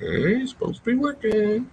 Okay, supposed to be working.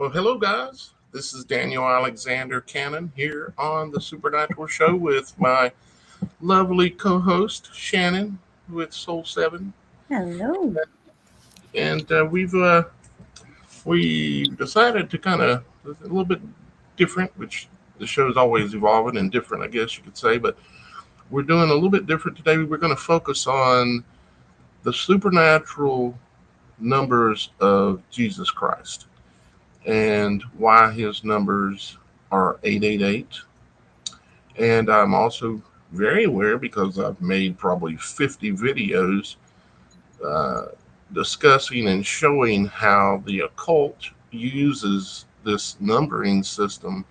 Well, hello, guys. This is Daniel Alexander Cannon here on the Supernatural Show with my lovely co host, Shannon, with Soul 7. Hello. And we decided to kind of a little bit different, which the show is always evolving and different, I guess you could say, but we're doing a little bit different today. We're going to focus on the supernatural numbers of Jesus Christ and why his numbers are 888. And I'm also very aware because I've made probably 50 videos uh, discussing and showing how the occult uses this numbering system.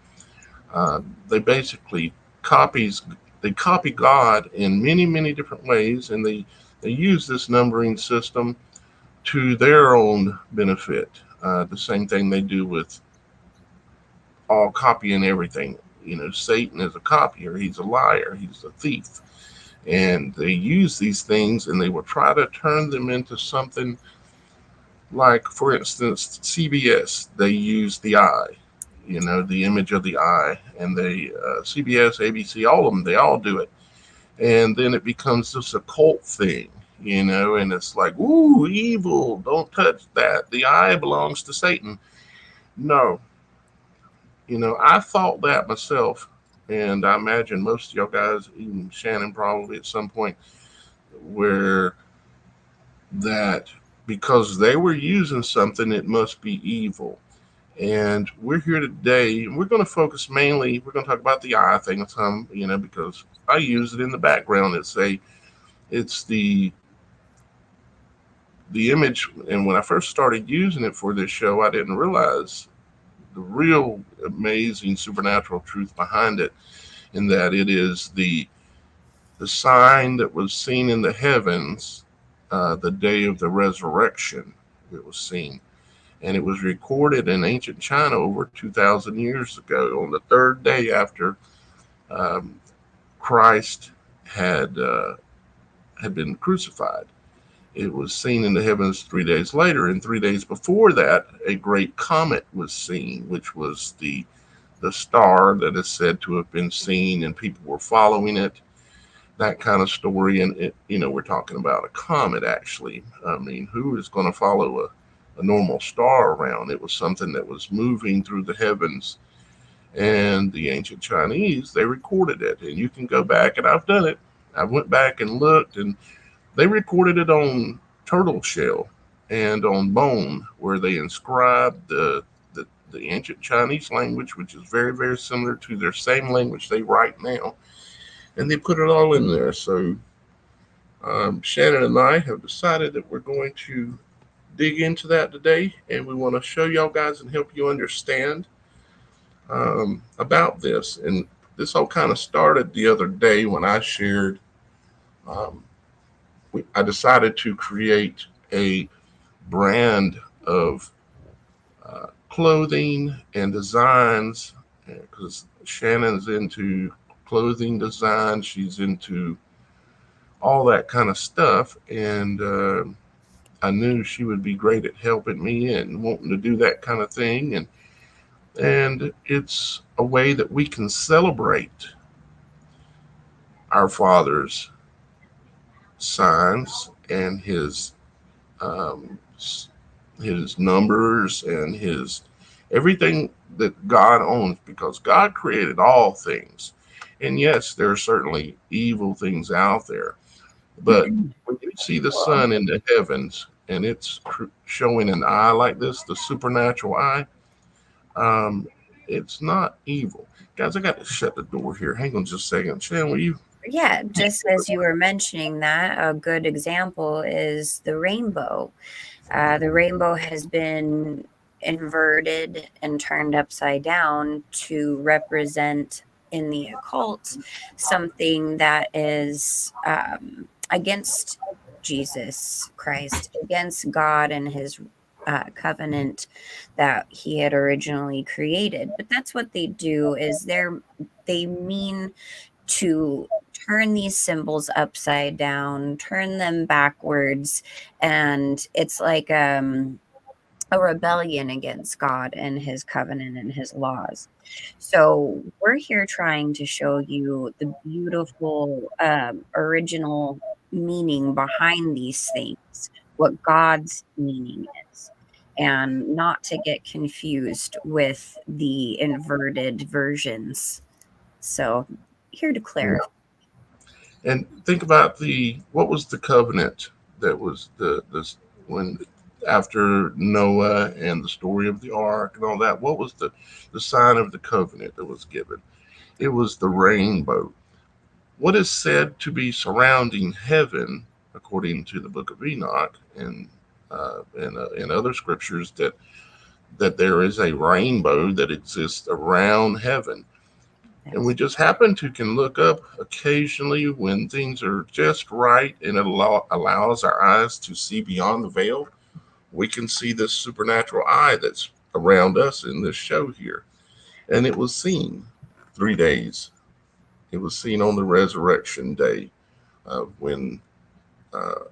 They basically copies they copy God in many different ways, and they use this numbering system to their own benefit. The same thing they do with all copying everything. You know, Satan is a copier. He's a liar. He's a thief. And they use these things and they will try to turn them into something like, for instance, CBS. They use the eye, you know, the image of the eye. And they, CBS, ABC, all of them, they all do it. And then it becomes this occult thing, you know, and it's like, ooh, evil. Don't touch that. The eye belongs to Satan. No, you know, I thought that myself, and I imagine most of y'all guys, even Shannon probably at some point, where that because they were using something, it must be evil. And we're here today, and we're going to focus mainly, we're going to talk about the eye thing some, you know, because I use it in the background. It's the image, and when I first started using it for this show, I didn't realize the real amazing supernatural truth behind it in that it is the sign that was seen in the heavens the day of the resurrection. It was seen, and it was recorded in ancient China over 2,000 years ago on the third day after um, Christ had uh, had been crucified. It was seen in the heavens 3 days later, and 3 days before that, a great comet was seen, which was the star that is said to have been seen, and people were following it. That kind of story, and it, you know, we're talking about a comet. Actually, I mean, who is going to follow a normal star around? It was something that was moving through the heavens, and the ancient Chinese, they recorded it, and you can go back, and I've done it. I went back and looked, and they recorded it on turtle shell and on bone, where they inscribed the ancient Chinese language, which is very similar to their same language they write now, and they put it all in there. So Shannon and I have decided that we're going to dig into that today, and we want to show y'all guys and help you understand about this. And this all kind of started the other day when I shared um, I decided to create a brand of clothing and designs because Shannon's into clothing design. She's into all that kind of stuff. And I knew she would be great at helping me and wanting to do that kind of thing. And it's a way that we can celebrate our Father's signs and um, his numbers and his everything that God owns, because God created all things. And yes, there are certainly evil things out there, but when you see the sun in the heavens and it's showing an eye like this, the supernatural eye, um, it's not evil. Guys, I got to shut the door here. Hang on just a second. Shannon, will you? Yeah, just as you were mentioning that, a good example is the rainbow. The rainbow has been inverted and turned upside down to represent in the occult something that is against Jesus Christ, against God and his covenant that he had originally created. But that's what they do is they mean to turn these symbols upside down, turn them backwards, and it's like a rebellion against God and his covenant and his laws. So we're here trying to show you the beautiful original meaning behind these things, what God's meaning is, and not to get confused with the inverted versions. So here to Yeah. clarify. And think about what was the covenant that was the when after Noah and the story of the ark and all that. What was the sign of the covenant that was given? It was the rainbow. What is said to be surrounding heaven, according to the Book of Enoch and other scriptures, that there is a rainbow that exists around heaven. And we Yes. just happen to can look up occasionally when things are just right and it allows our eyes to see beyond the veil. We can see this supernatural eye that's around us in this show here. And it was seen 3 days. It was seen on the resurrection day uh, when uh,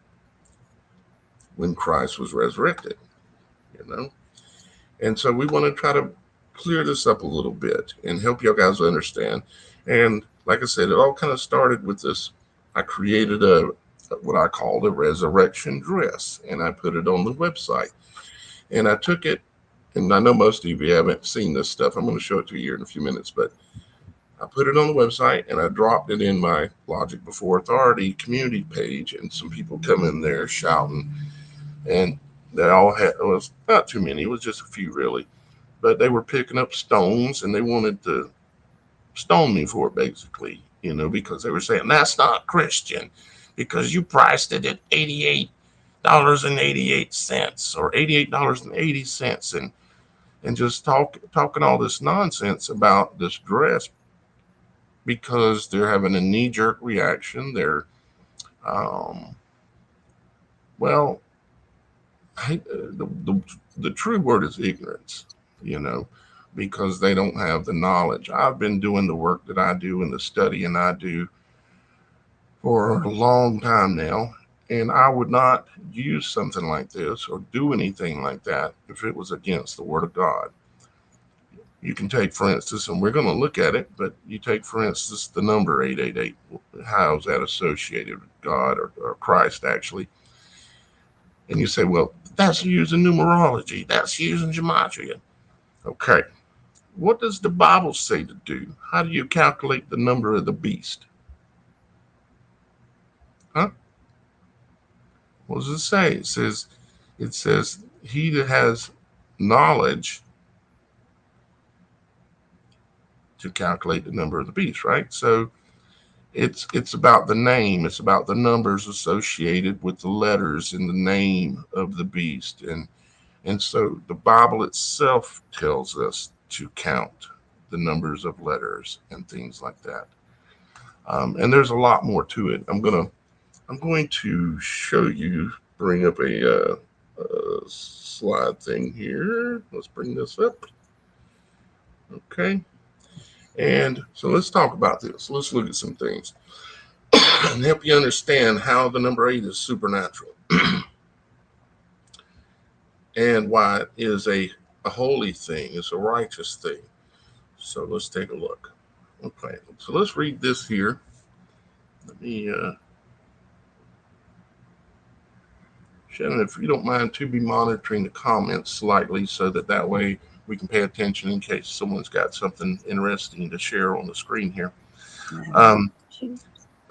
when Christ was resurrected. You know, and so we want to try to clear this up a little bit and help you guys understand. And like I said, it all kind of started with this. I created a what I called a resurrection dress, and I put it on the website. And I took it, and I know most of you haven't seen this stuff. I'm going to show it to you here in a few minutes, but I put it on the website and I dropped it in my Logic Before Authority community page, and some people come in there shouting, and they all had, it was not too many, it was just a few really, but they were picking up stones and they wanted to stone me for it, basically, because they were saying that's not Christian because you priced it at $88.88 or $88.80, and just talking all this nonsense about this dress because they're having a knee jerk reaction. They're um, well, the true word is ignorance, you know, because they don't have the knowledge. I've been doing the work that I do and the studying I do for a long time now, and I would not use something like this or do anything like that if it was against the Word of God. You can take, for instance, and we're going to look at it, but you take, for instance, the number 888. How is that associated with God or Christ, actually? And you say, well, that's using numerology, that's using gematria. Okay, what does the Bible say to do? How do you calculate the number of the beast? Huh? What does it say? It says he that has knowledge to calculate the number of the beast, right? So it's about the name, it's about the numbers associated with the letters in the name of the beast. And so the Bible itself tells us to count the numbers of letters and things like that. And there's a lot more to it. I'm going to I'm going to show you, bring up a slide thing here. Let's bring this up. Okay. And so let's talk about this. Let's look at some things and help you understand how the number 8 is supernatural and why it is a holy thing, it's a righteous thing. So let's take a look. Okay, so let's read this here. Let me, Shannon, if you don't mind, to be monitoring the comments slightly so that way we can pay attention in case someone's got something interesting to share on the screen here.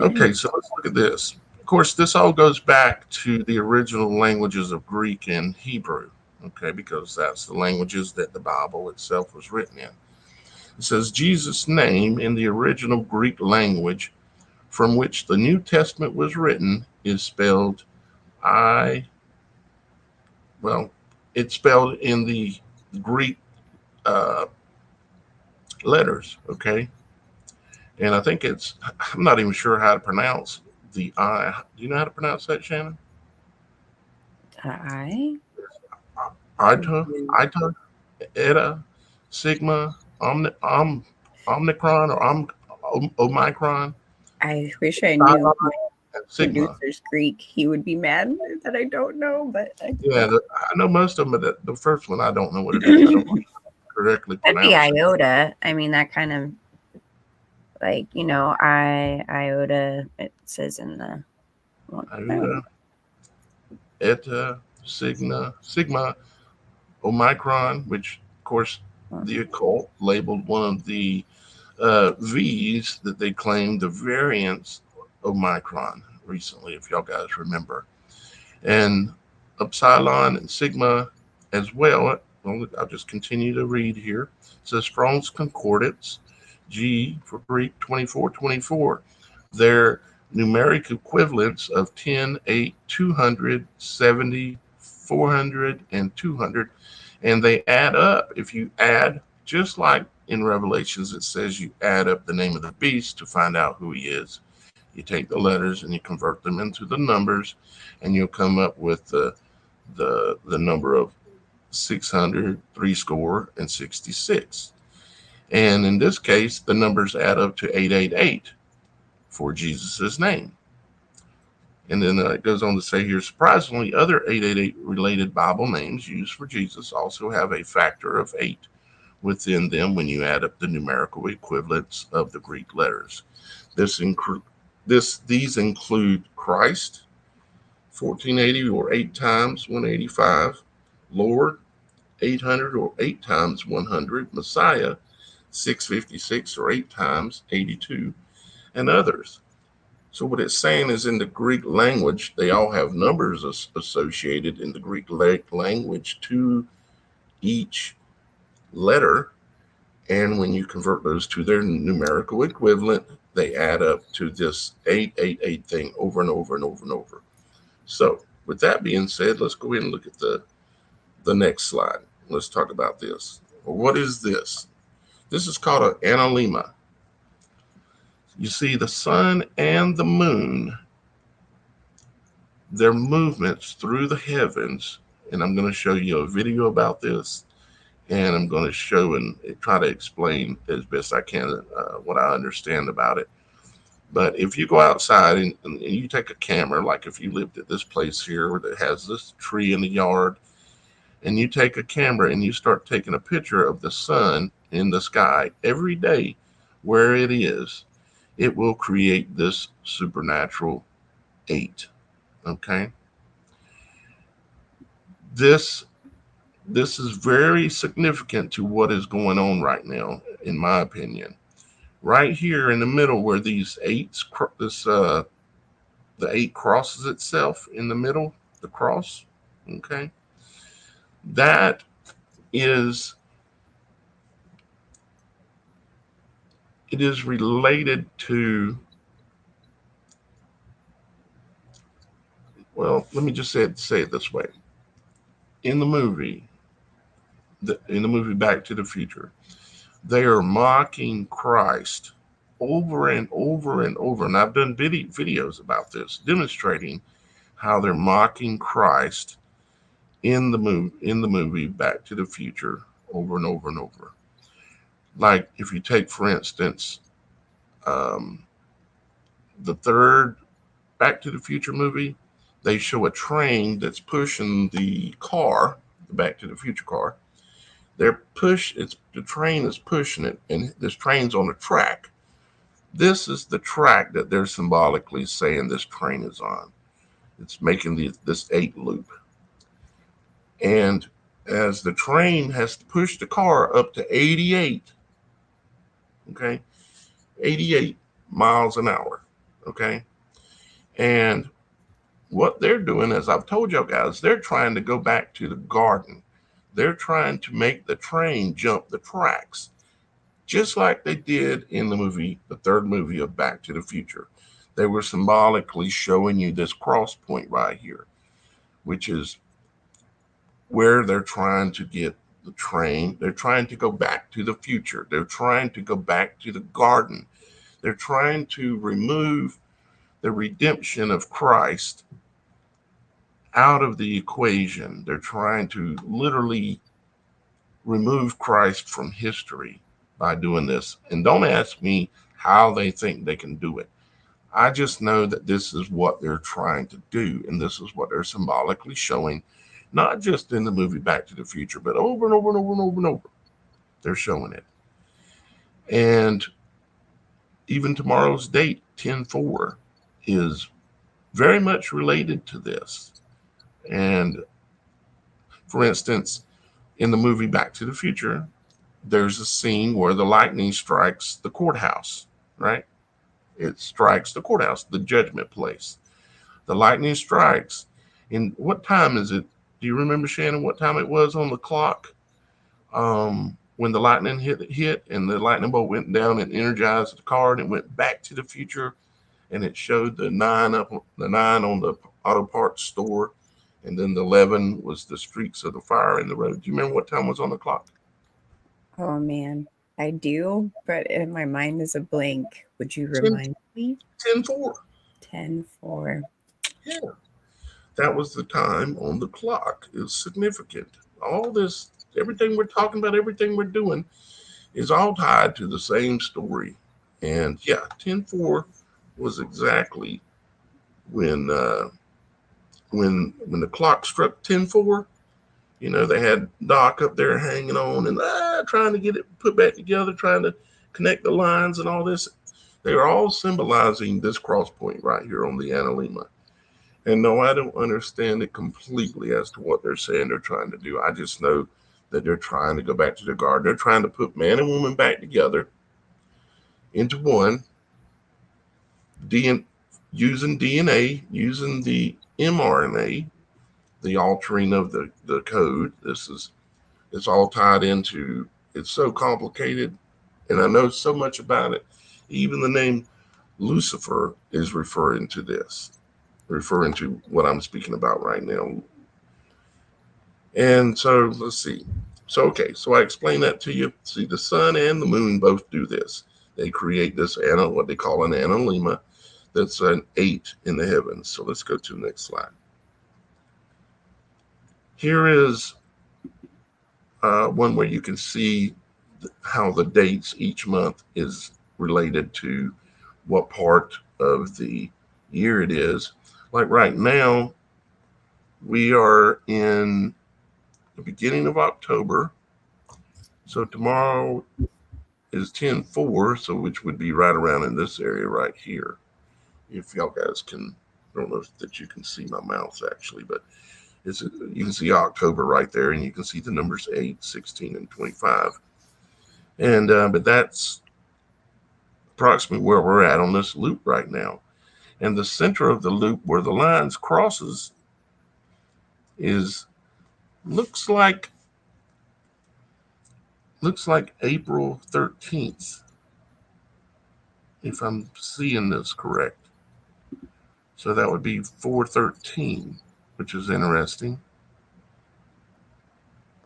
Okay, so let's look at this. Of course, this all goes back to the original languages of Greek and Hebrew, okay, because that's the languages that the Bible itself was written in. It says Jesus' name in the original Greek language from which the New Testament was written is spelled it's spelled in the Greek letters, okay? And I think I'm not even sure how to pronounce the I. Do you know how to pronounce that, Shannon? I? Ita, Eta, Sigma, Omicron, or Omicron. I wish I knew my Sigma. producer's Greek. He would be mad that I don't know, but I know most of them, but the first one I don't know what it is. I don't know correctly pronounce it. Iota. I mean, that kind of like, iota, it says in the Iota, Eta, Sigma, Omicron, which of course the occult labeled one of the V's that they claimed the variants of Omicron recently, if y'all guys remember. And Upsilon and Sigma as well. I'll just continue to read here. It says Strong's Concordance, G for Greek 2424. Their numeric equivalents of 10, 8, 200, 70, 400, and 200. And they add up. If you add, just like in Revelations, it says you add up the name of the beast to find out who he is. You take the letters and you convert them into the numbers, and you'll come up with the number of 600, 66. And in this case, the numbers add up to 888 for Jesus's name. And then it goes on to say here, surprisingly, other 888 related Bible names used for Jesus also have a factor of 8 within them when you add up the numerical equivalents of the Greek letters. These include Christ, 1480 or 8 times 185, Lord, 800 or 8 times 100, Messiah, 656 or 8 times 82, and others. So what it's saying is in the Greek language, they all have numbers associated in the Greek language to each letter. And when you convert those to their numerical equivalent, they add up to this 888 thing over and over and over and over. So with that being said, let's go ahead and look at the next slide. Let's talk about this. Well, what is this? This is called an analemma. You see the sun and the moon, their movements through the heavens, and I'm going to show you a video about this, and I'm going to show and try to explain as best I can what I understand about it. But if you go outside and you take a camera, like if you lived at this place here that has this tree in the yard, and you take a camera and you start taking a picture of the sun in the sky every day where it is, it will create this supernatural 8. Okay? This is very significant to what is going on right now, in my opinion. Right here in the middle where these 8s, the 8 crosses itself in the middle, the cross, okay? That is, it is related to, well, let me just say it this way. In the movie Back to the Future, they are mocking Christ over and over and over. And I've done videos about this, demonstrating how they're mocking Christ in the movie Back to the Future over and over and over. Like if you take, for instance, um, the third Back to the Future movie, they show a train that's pushing the car, the Back to the Future car. The train is pushing it, and this train's on a track. This is the track that they're symbolically saying this train is on. It's making this 8 loop. And as the train has to push the car up to 88, okay, 88 miles an hour, okay? And what they're doing, as I've told y'all guys, they're trying to go back to the garden. They're trying to make the train jump the tracks, just like they did in the third movie of Back to the Future. They were symbolically showing you this cross point right here, which is where they're trying to get the train. They're trying to go back to the future. They're trying to go back to the garden. They're trying to remove the redemption of Christ out of the equation. They're trying to literally remove Christ from history by doing this. And don't ask me how they think they can do it. I just know that this is what they're trying to do, and this is what they're symbolically showing, not just in the movie Back to the Future, but over and over and over and over and over. They're showing it. And even tomorrow's date, 10/4, is very much related to this. And for instance, in the movie Back to the Future, there's a scene where the lightning strikes the courthouse, right? It strikes the courthouse, the judgment place. The lightning strikes. And what time is it? Do you remember, Shannon, what time it was on the clock? When the lightning hit and the lightning bolt went down and energized the car, and it went back to the future, and it showed the 9 on the auto parts store, and then the 11 was the streaks of the fire in the road. Do you remember what time was on the clock? Oh man, I do, but in my mind is a blank. Would you 10, remind me? 10/4. 10:4. Yeah, that was the time on the clock. It's significant. All this, everything we're talking about, everything we're doing, is all tied to the same story. And yeah, 10/4 was exactly when when the clock struck 10/4. You know, they had Doc up there hanging on and trying to get it put back together, trying to connect the lines and all this. They are all symbolizing this cross point right here on the analemma. And no, I don't understand it completely as to what they're saying they're trying to do. I just know that they're trying to go back to the garden. They're trying to put man and woman back together into one, using DNA, using the mRNA, the altering of the code. It's all tied into, it's so complicated, and I know so much about it. Even the name Lucifer is referring to this, referring to what I'm speaking about right now. And so let's see. So, okay, so I explained that to you. See, the sun and the moon both do this. They create this, what they call an analemma, that's an 8 in the heavens. So let's go to the next slide. Here is one where you can see how the dates each month is related to what part of the year it is. Like right now, we are in the beginning of October. So tomorrow is 10/4, so which would be right around in this area right here. If y'all guys can, I don't know if that you can see my mouse actually, but you can see October right there, and you can see the numbers 8, 16, and 25. And but that's approximately where we're at on this loop right now. And the center of the loop where the lines crosses is looks like April 13th, if I'm seeing this correct. So that would be 4/13, which is interesting,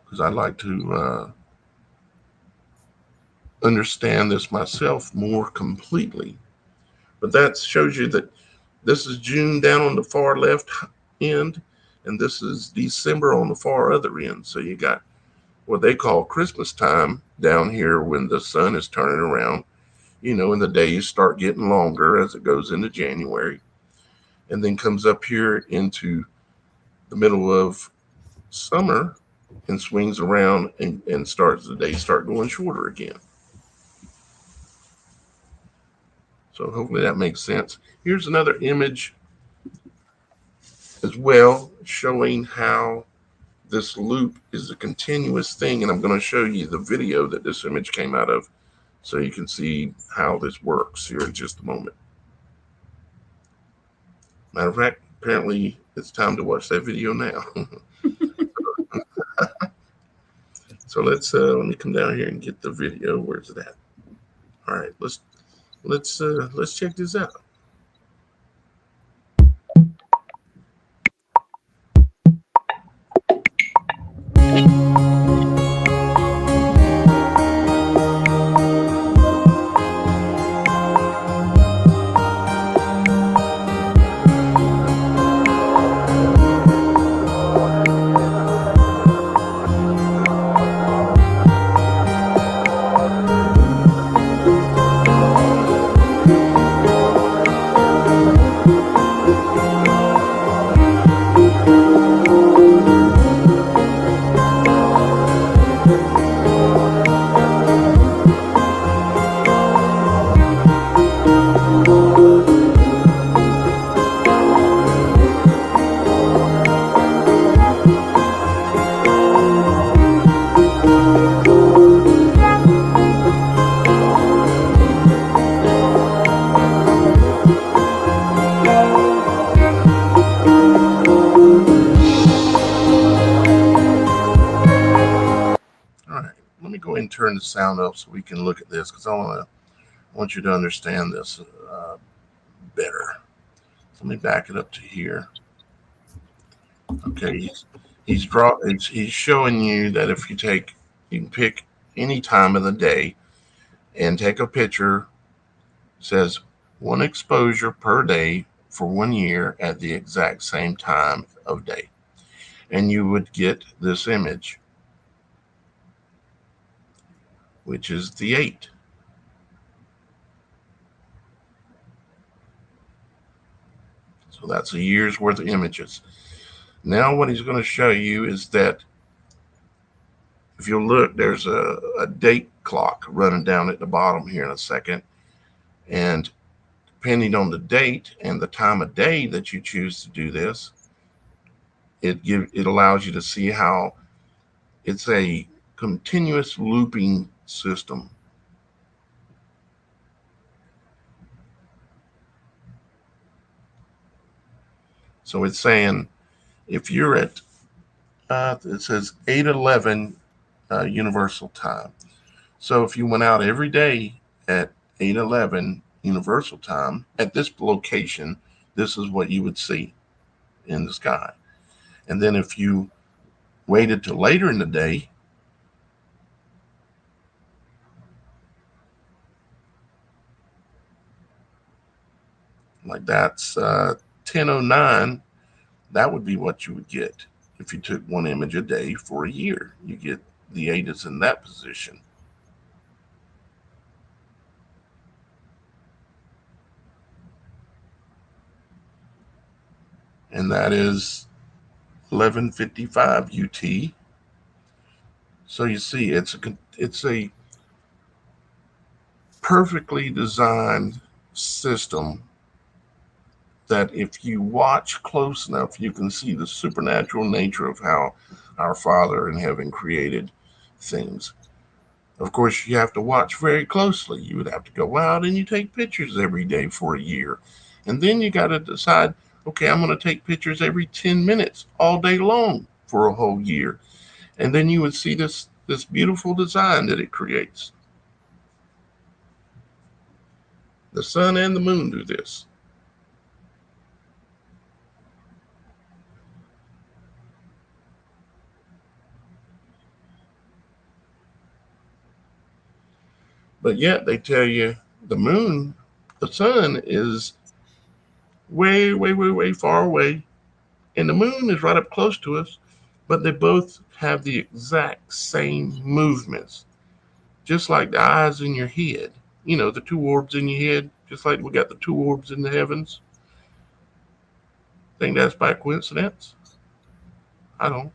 because I'd like to understand this myself more completely. But that shows you that this is June down on the far left end, and this is December on the far other end. So you got what they call Christmas time down here when the sun is turning around, and the days start getting longer as it goes into January, and then comes up here into the middle of summer and swings around and starts the days start going shorter again. So hopefully that makes sense. Here's another image as well showing how this loop is a continuous thing, and I'm going to show you the video that this image came out of so you can see how this works here in just a moment. Matter of fact, apparently it's time to watch that video now. So let me come down here and get the video. Where's it at? All right, let's check this out. All right, let me go ahead and turn the sound up so we can look at this because I want you to understand this better. So let me back it up to here. Okay, he's showing you that if you can pick any time of the day and take a picture. It says one exposure per day for 1 year at the exact same time of day, and you would get this image, which is the 8. So that's a year's worth of images. Now what he's going to show you is that if you look, there's a date clock running down at the bottom here in a second. And depending on the date and the time of day that you choose to do this, it allows you to see how it's a continuous looping system. So it's saying if you're at, it says 8:11 Universal Time. So if you went out every day at 8:11 Universal Time at this location, this is what you would see in the sky. And then if you waited till later in the day, like that's 10:09, that would be what you would get if you took one image a day for a year. You get the 8 is in that position. And that is 11:55 UT. So you see, it's a perfectly designed system that if you watch close enough, you can see the supernatural nature of how our Father in heaven created things. Of course, you have to watch very closely. You would have to go out and you take pictures every day for a year. And then you got to decide, okay, I'm going to take pictures every 10 minutes all day long for a whole year. And then you would see this beautiful design that it creates. The sun and the moon do this. But yet they tell you the sun is way, way, way, way far away, and the moon is right up close to us, but they both have the exact same movements, just like the eyes in your head. The two orbs in your head, just like we got the two orbs in the heavens. Think that's by coincidence? I don't.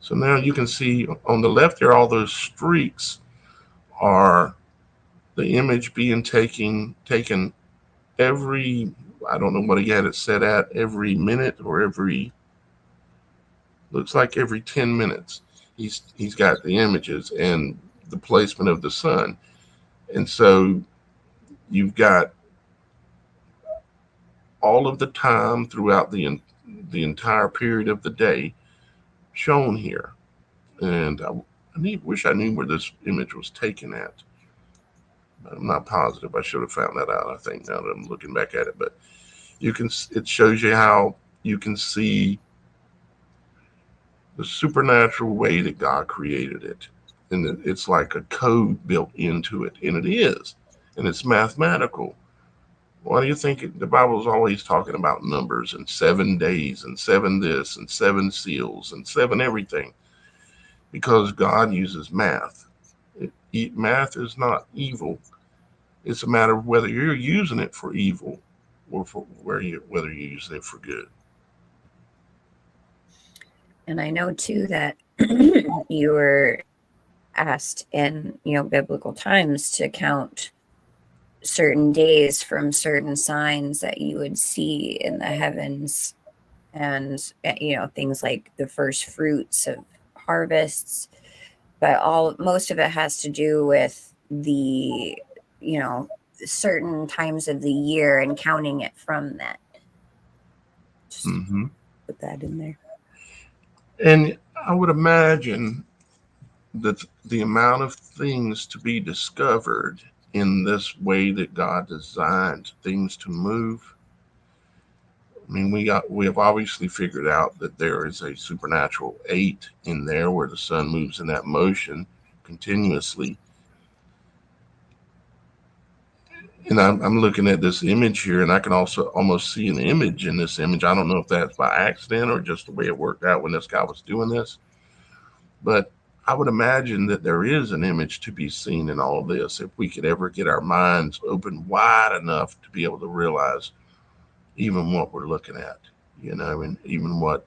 So now you can see on the left there, all those streaks are the image being taken every, I don't know what he had it set at, every minute or looks like every 10 minutes. He's got the images and the placement of the sun. And so you've got all of the time throughout the entire period of the day shown here. And wish I knew where this image was taken at. I'm not positive. I should have found that out, I think, now that I'm looking back at it. But it shows you how you can see the supernatural way that God created it. And it's like a code built into it. And it is. And it's mathematical. Why do you think the Bible is always talking about numbers and 7 days and 7 this and 7 seals and 7 everything? Because God uses math. Math is not evil. It's a matter of whether you're using it for evil or for whether you're using it for good. And I know too that you were asked in biblical times to count certain days from certain signs that you would see in the heavens, and things like the first fruits of harvests. But most of it has to do with the certain times of the year and counting it from that. Just put that in there. And I would imagine that the amount of things to be discovered in this way that God designed things to move. I mean, we have obviously figured out that there is a supernatural 8 in there where the sun moves in that motion continuously. And I'm looking at this image here, and I can also almost see an image in this image. I don't know if that's by accident or just the way it worked out when this guy was doing this. But I would imagine that there is an image to be seen in all of this if we could ever get our minds open wide enough to be able to realize even what we're looking at, and even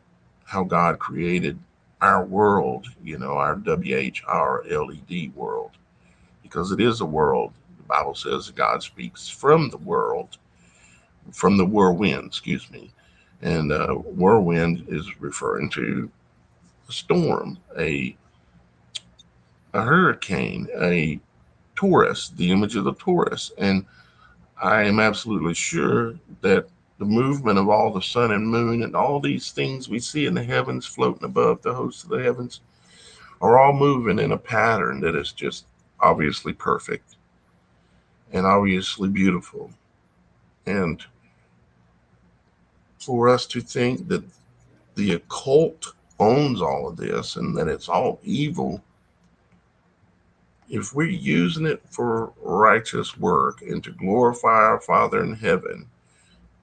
how God created our world, our WHRLED world, because it is a world. The Bible says God speaks from the world, from the whirlwind, excuse me. And whirlwind is referring to a storm, a hurricane, a Taurus, the image of the Taurus. And I am absolutely sure that the movement of all the sun and moon and all these things we see in the heavens floating above the hosts of the heavens are all moving in a pattern that is just obviously perfect and obviously beautiful. And for us to think that the occult owns all of this and that it's all evil, if we're using it for righteous work and to glorify our Father in heaven,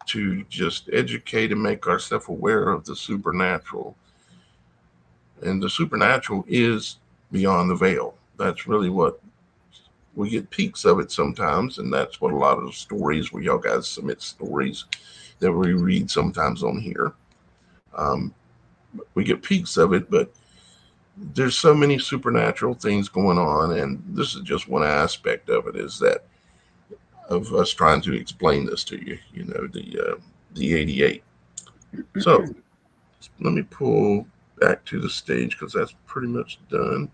to just educate and make ourselves aware of the supernatural. And the supernatural is beyond the veil. That's really what we get peaks of it sometimes. And that's what a lot of the stories where y'all guys submit stories that we read sometimes on here. We get peaks of it, but there's so many supernatural things going on. And this is just one aspect of it, is that of us trying to explain this to you, the 88. So let me pull back to the stage because that's pretty much done.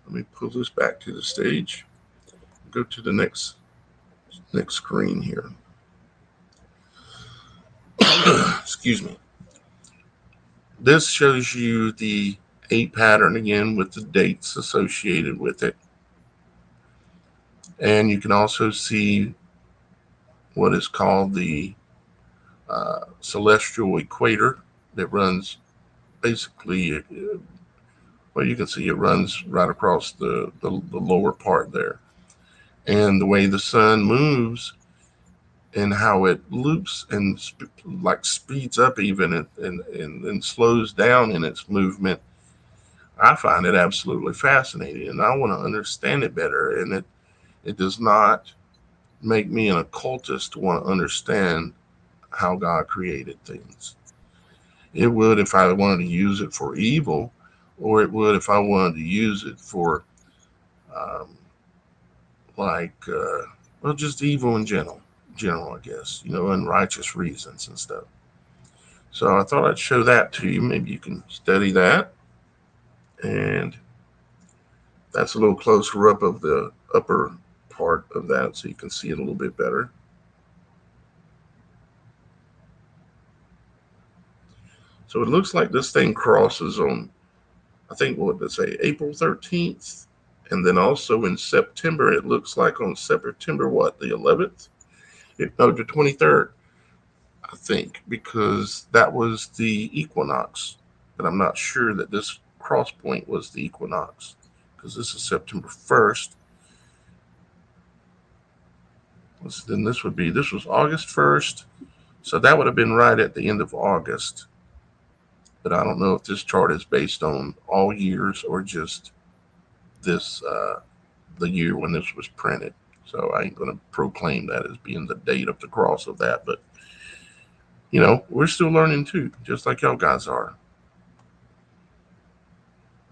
Let me pull this back to the stage. Go to the next screen here. Excuse me. This shows you the 8 pattern again with the dates associated with it. And you can also see what is called the celestial equator that runs basically, well, you can see it runs right across the lower part there. And the way the sun moves and how it loops and like speeds up even and slows down in its movement, I find it absolutely fascinating, and I want to understand it better. And it does not make me an occultist to want to understand how God created things. It would if I wanted to use it for evil, or it would if I wanted to use it for um, like well, just evil in general, I guess, unrighteous reasons and stuff. So I thought I'd show that to you. Maybe you can study that. And that's a little closer up of the upper part of that so you can see it a little bit better. So it looks like this thing crosses on, I think, what did it say, April 13th? And then also in September, it looks like on September, what, the 11th? No, the 23rd, I think, because that was the equinox. But I'm not sure that this cross point was the equinox, because this is September 1st. Then this was August 1st. So that would have been right at the end of August. But I don't know if this chart is based on all years or just this the year when this was printed. So I ain't going to proclaim that as being the date of the cross of that. But, we're still learning too, just like y'all guys are.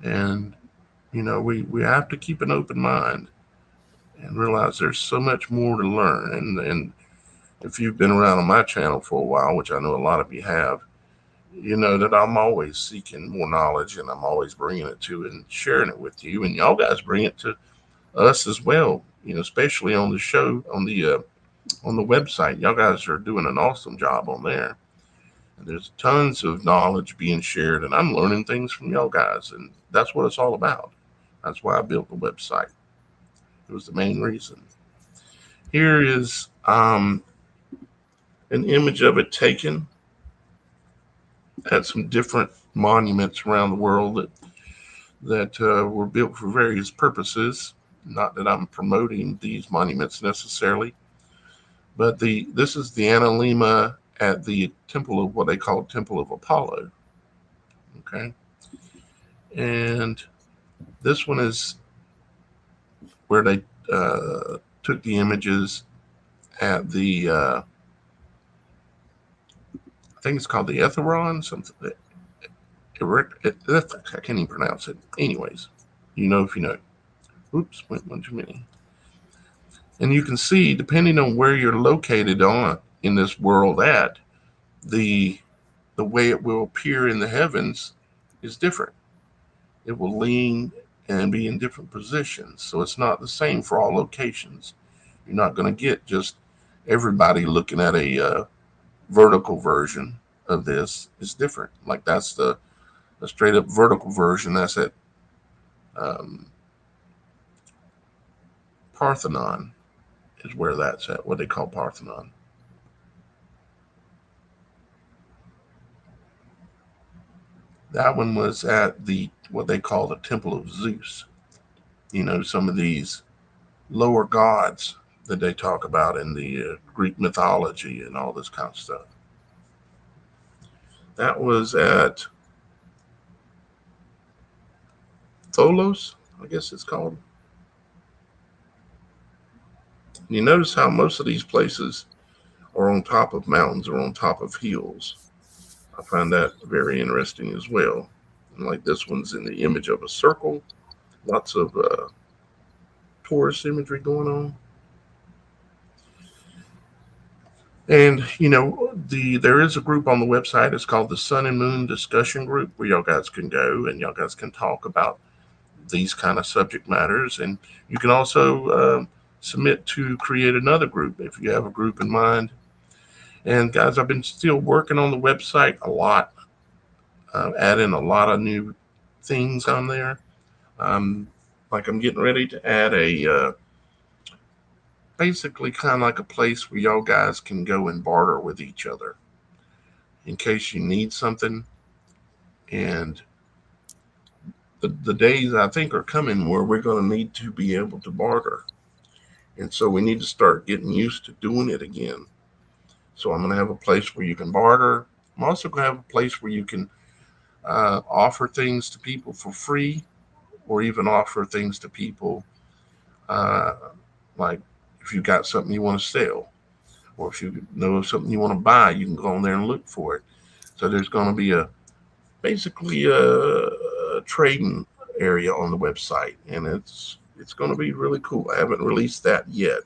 And, we have to keep an open mind and realize there's so much more to learn. And if you've been around on my channel for a while, which I know a lot of you have, you know that I'm always seeking more knowledge, and I'm always bringing it to and sharing it with you. And y'all guys bring it to us as well, especially on the show, on the website. Y'all guys are doing an awesome job on there. And there's tons of knowledge being shared, and I'm learning things from y'all guys, and that's what it's all about. That's why I built the website. It was the main reason. Here is an image of it taken at some different monuments around the world that were built for various purposes. Not that I'm promoting these monuments necessarily, but this is the analemma at the temple of what they call Temple of Apollo. Okay, and this one is where they took the images at the I think it's called the Etheron, something. I can't even pronounce it. Anyways, if you know. Oops, went one too many. And you can see, depending on where you're located on in this world at, the way it will appear in the heavens is different. It will lean and be in different positions. So it's not the same for all locations. You're not going to get just everybody looking at a vertical version of this. It's different. Like that's the straight up vertical version. That's at Parthenon is where that's at, what they call Parthenon. That one was at what they call the Temple of Zeus. Some of these lower gods that they talk about in the Greek mythology and all this kind of stuff. That was at Tholos, I guess it's called. You notice how most of these places are on top of mountains or on top of hills. I find that very interesting as well. And like this one's in the image of a circle. Lots of Taurus imagery going on. And there is a group on the website. It's called the Sun and Moon Discussion Group, where y'all guys can go and y'all guys can talk about these kind of subject matters. And you can also submit to create another group if you have a group in mind. And guys, I've been still working on the website a lot, adding a lot of new things on there. Like I'm getting ready to add basically kind of like a place where y'all guys can go and barter with each other in case you need something. And the days I think are coming where we're going to need to be able to barter. And so we need to start getting used to doing it again. So I'm going to have a place where you can barter. I'm also going to have a place where you can offer things to people for free, or even offer things to people uh, like if you got something you want to sell, or if you know something you want to buy, you can go on there and look for it. So there's going to be basically a trading area on the website, and it's going to be really cool. I haven't released that yet,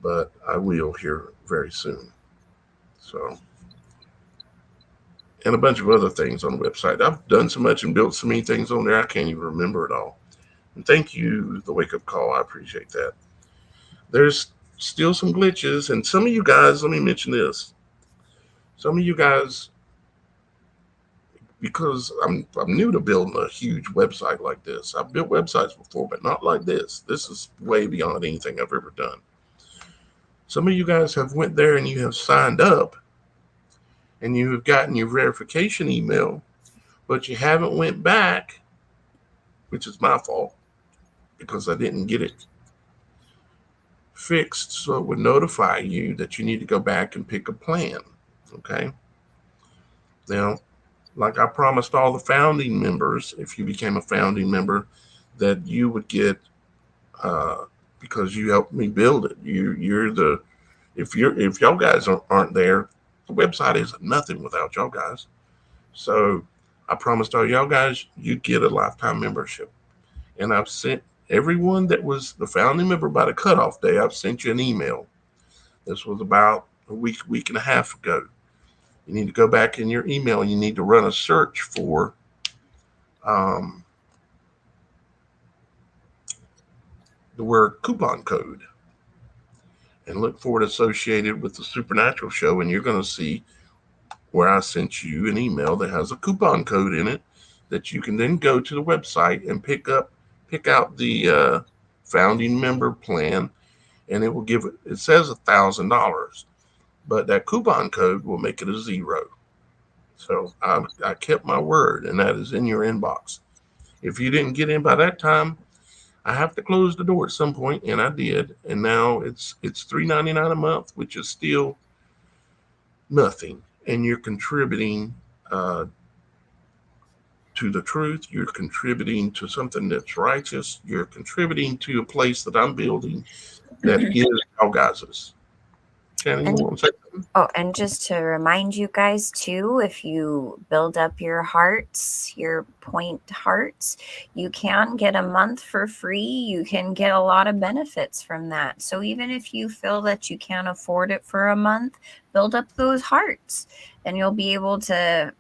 but I will here very soon. So, and a bunch of other things on the website. I've done so much and built so many things on there I can't even remember it all. And thank you, the wake up call. I appreciate that. There's still some glitches, and some of you guys. Let me mention this. Some of you guys, because I'm new to building a huge website like this. I've built websites before, but not like this. This is way beyond anything I've ever done. Some of you guys have went there and you have signed up and you have gotten your verification email, but you haven't went back, which is my fault because I didn't get it fixed so it would notify you that you need to go back and pick a plan. Okay. Now, like I promised all the founding members, if you became a founding member, that you would get uh, because you helped me build it. You're the if y'all guys aren't there, the website is nothing without y'all guys. So I promised all y'all guys you'd get a lifetime membership, and I've sent everyone that was the founding member by the cutoff day. I've sent you an email. This was about a week and a half ago. You need to go back in your email and you need to run a search for um, the word coupon code and look for it associated with the Supernatural show. And you're going to see where I sent you an email that has a coupon code in it that you can then go to the website and pick out the founding member plan, and it will give it. It says $1,000, but that coupon code will make it a zero. So I kept my word, and that is in your inbox. If you didn't get in by that time, I have to close the door at some point, and I did. And now it's $3.99 a month, which is still nothing, and you're contributing uh, to the truth. You're contributing to something that's righteous. You're contributing to a place that I'm building that is our guys's. Shannon, you And want to say something? oh, and just to remind you guys too, if you build up your hearts, your point hearts, you can get a month for free. You can get a lot of benefits from that. So even if you feel that you can't afford it for a month, build up those hearts and you'll be able to,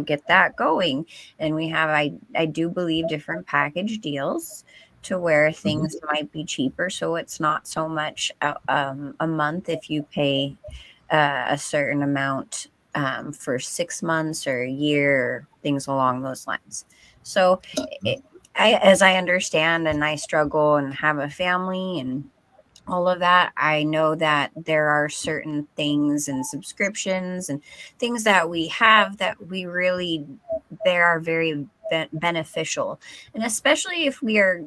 get that going. And we have, I do believe, different package deals to where Mm-hmm. things might be cheaper. So it's not so much a month if you pay a certain amount for 6 months or a year, things along those lines. So, it, as I understand, and I struggle and have a family and all of that, I know that there are certain things and subscriptions and things that we have that we really, they are very beneficial. And especially if we are,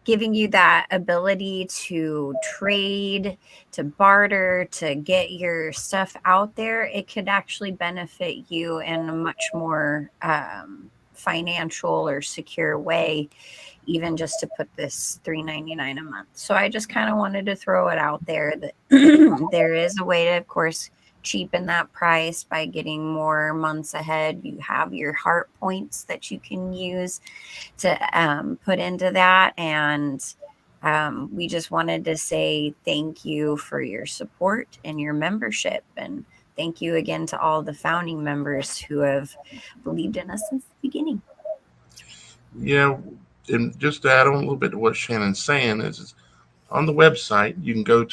giving you that ability to trade, to barter, to get your stuff out there, it could actually benefit you in a much more financial or secure way, even just to put this $3.99 a month. So I just kind of wanted to throw it out there that there is a way to, of course, cheapen that price by getting more months ahead. You have your heart points that you can use to put into that. And we just wanted to say thank you for your support and your membership. And thank you again to all the founding members who have believed in us since the beginning. Yeah, and just to add on a little bit to what Shannon's saying is on the website you can go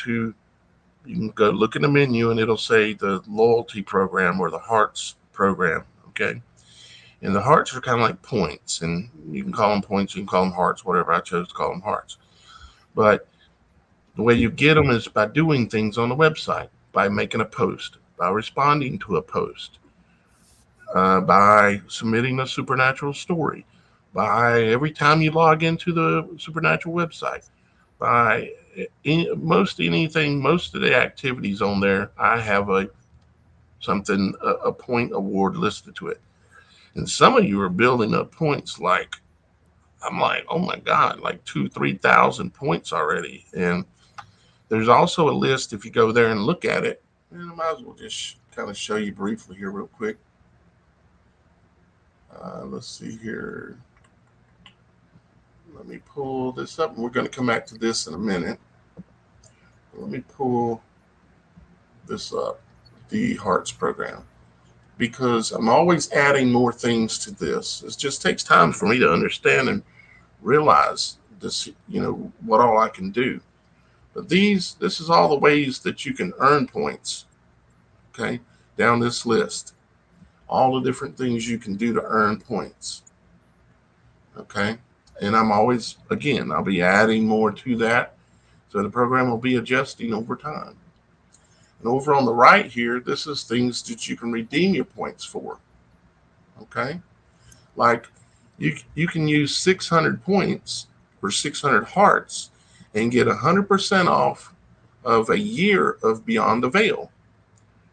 look in the menu and it'll say the loyalty program or the hearts program. Okay. And the hearts are kind of like points, and you can call them points, you can call them hearts, whatever. I chose to call them hearts. But The way you get them is by doing things on the website, by making a post, by responding to a post, by submitting a supernatural story, by every time you log into the supernatural website, by most anything, most of the activities on there, I have a point award listed to it. And some of you are building up points like, I'm like, oh my God, like 3,000 points already. And there's also a list if you go there and look at it. And I might as well just kind of show you briefly here, real quick. Let's see here. Let me pull this up, and we're going to come back to this in a minute. Let me pull this up, the Hearts program, because I'm always adding more things to this. It just takes time for me to understand and realize this, what all I can do. But this is all the ways that you can earn points, okay, down this list. All the different things you can do to earn points, okay? And I'm always, again, I'll be adding more to that. So the program will be adjusting over time. And over on the right here, this is things that you can redeem your points for, okay? Like you can use 600 points or 600 hearts and get 100% off of a year of Beyond the Veil.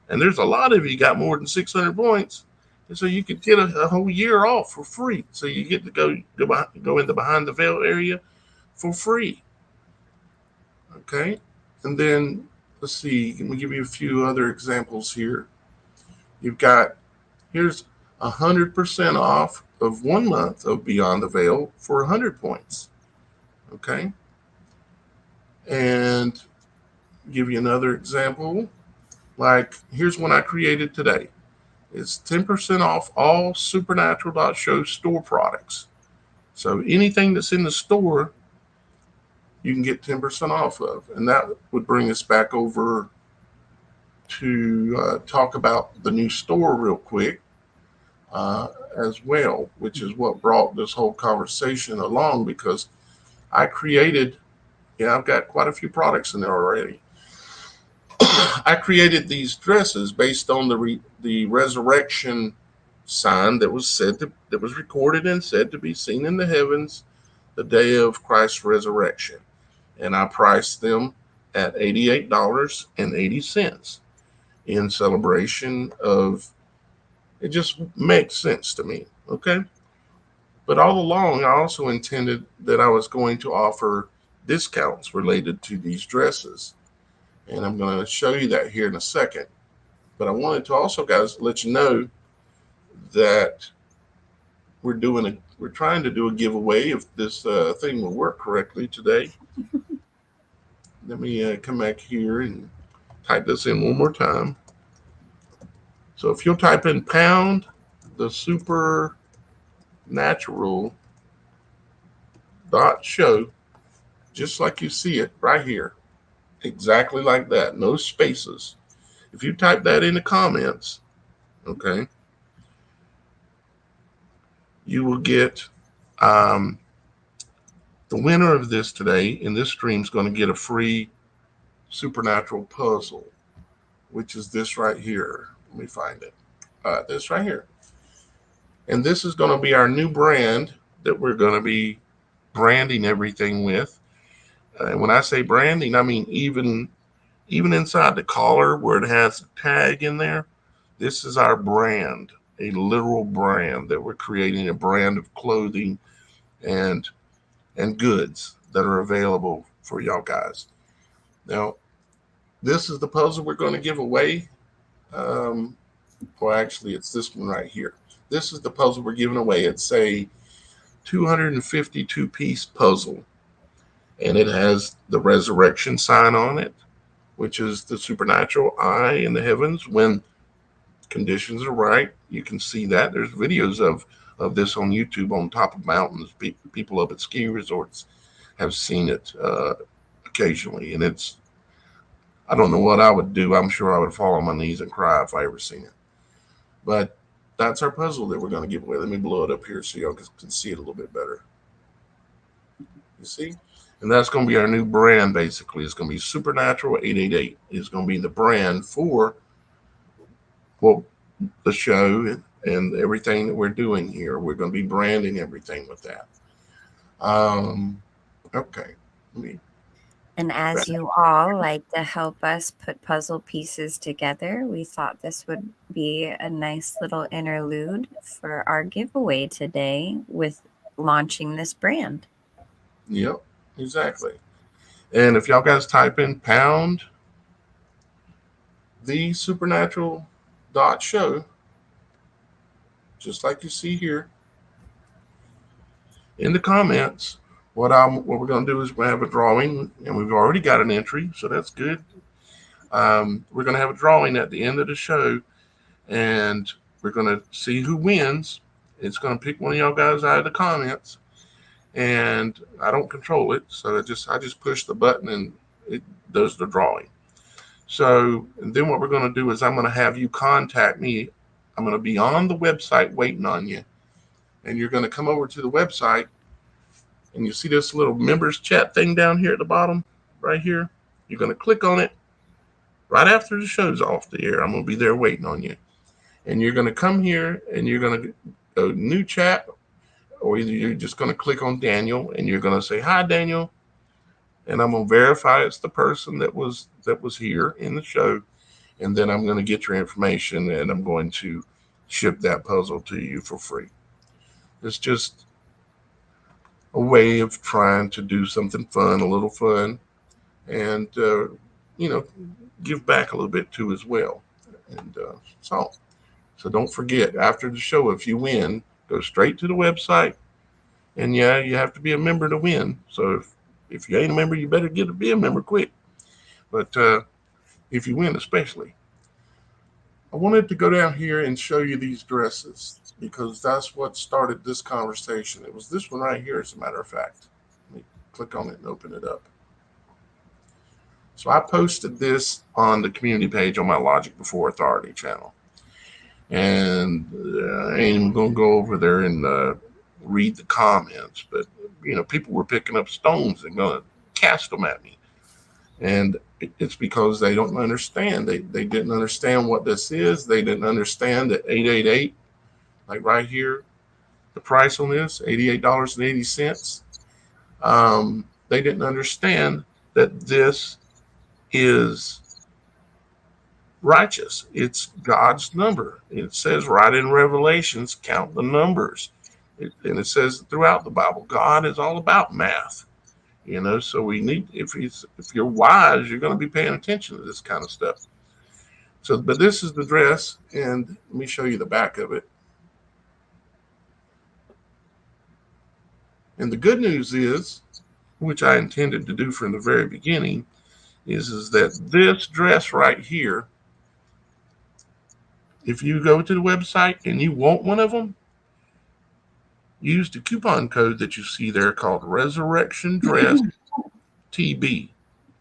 And there's a lot of you got more than 600 points. And so you could get a whole year off for free. So you get to go in the Behind the Veil area for free. Okay. And then let's see, let me give you a few other examples here. Here's 100% off of 1 month of Beyond the Veil for 100 points. Okay. And give you another example. Like, here's one I created today. It's 10% off all supernatural.show store products. So anything that's in the store, you can get 10% off of. And that would bring us back over to talk about the new store real quick as well, which is what brought this whole conversation along, because I've got quite a few products in there already. I created these dresses based on the resurrection sign that was recorded and said to be seen in the heavens the day of Christ's resurrection, and I priced them at $88.80 in celebration of. It just makes sense to me, okay? But all along, I also intended that I was going to offer discounts related to these dresses. And I'm going to show you that here in a second. But I wanted to also, guys, let you know that we're trying to do a giveaway if this thing will work correctly today. Let me come back here and type this in one more time. So if you'll type in pound the supernatural .show, just like you see it right here, exactly like that, no spaces. If you type that in the comments, okay, you will get the winner of this today in this stream is going to get a free supernatural puzzle, which is this right here. Let me find it. This right here. And this is going to be our new brand that we're going to be branding everything with. And when I say branding, I mean even inside the collar where it has a tag in there, this is our brand, a literal brand that we're creating, a brand of clothing and goods that are available for y'all guys. Now, this is the puzzle we're going to give away. Well, actually, it's this one right here. This is the puzzle we're giving away. It's a 252-piece puzzle, and it has the resurrection sign on it, which is the supernatural eye in the heavens. When conditions are right, you can see that. There's videos of this on YouTube on top of mountains. People up at ski resorts have seen it occasionally, and I don't know what I would do. I'm sure I would fall on my knees and cry if I ever seen it. But that's our puzzle that we're going to give away. Let me blow it up here so y'all can see it a little bit better. You see? And that's going to be our new brand, basically. It's going to be Supernatural 888. It's going to be the brand for, well, the show and everything that we're doing here. We're going to be branding everything with that. Okay. Let me And as you all like to help us put puzzle pieces together, we thought this would be a nice little interlude for our giveaway today with launching this brand. Yep, exactly. And if y'all guys type in pound the supernatural dot show, just like you see here in the comments, what we're going to do is we're going to have a drawing, and we've already got an entry, so that's good. We're going to have a drawing at the end of the show, and we're going to see who wins. It's going to pick one of y'all guys out of the comments, and I don't control it, so I just push the button and it does the drawing. So and then what we're going to do is I'm going to have you contact me. I'm going to be on the website waiting on you, and you're going to come over to the website, and you see this little members chat thing down here at the bottom, right here. You're going to click on it right after the show's off the air. I'm going to be there waiting on you, and you're going to come here, and you're going to go new chat, or either you're just going to click on Daniel, and you're going to say, "Hi, Daniel," and I'm going to verify it's the person that was here in the show, and then I'm going to get your information, and I'm going to ship that puzzle to you for free. It's just a way of trying to do something fun, a little fun, and give back a little bit too as well. And so don't forget, after the show, if you win, go straight to the website, and yeah, you have to be a member to win. So if you ain't a member, you better be a member quick. But if you win, especially. I wanted to go down here and show you these dresses because that's what started this conversation. It was this one right here, as a matter of fact. Let me click on it and open it up. So I posted this on the community page on my Logic Before Authority channel. And I ain't even going to go over there and read the comments, but people were picking up stones and going to cast them at me. And it's because they don't understand. They didn't understand what this is. They didn't understand that 888, like right here, the price on this, $88.80. They didn't understand that this is righteous. It's God's number. It says right in Revelations, count the numbers. And it says throughout the Bible, God is all about math. So we need, if you're wise, you're going to be paying attention to this kind of stuff. So, but this is the dress, and let me show you the back of it. And the good news is, which I intended to do from the very beginning, is that this dress right here, if you go to the website and you want one of them, use the coupon code that you see there called Resurrection Dress TB.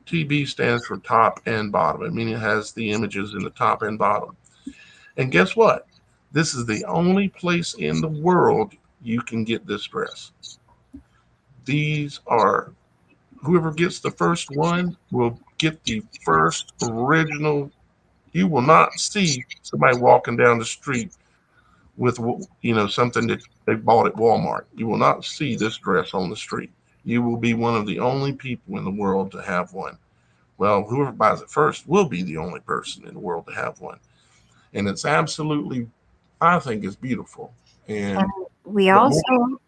TB stands for top and bottom. I mean, it has the images in the top and bottom. And guess what? This is the only place in the world you can get this dress. These are, whoever gets the first one will get the first original. You will not see somebody walking down the street with, something that they bought at Walmart. You will not see this dress on the street. You will be one of the only people in the world to have one. Well, whoever buys it first will be the only person in the world to have one. And it's absolutely, I think it's beautiful. And we also,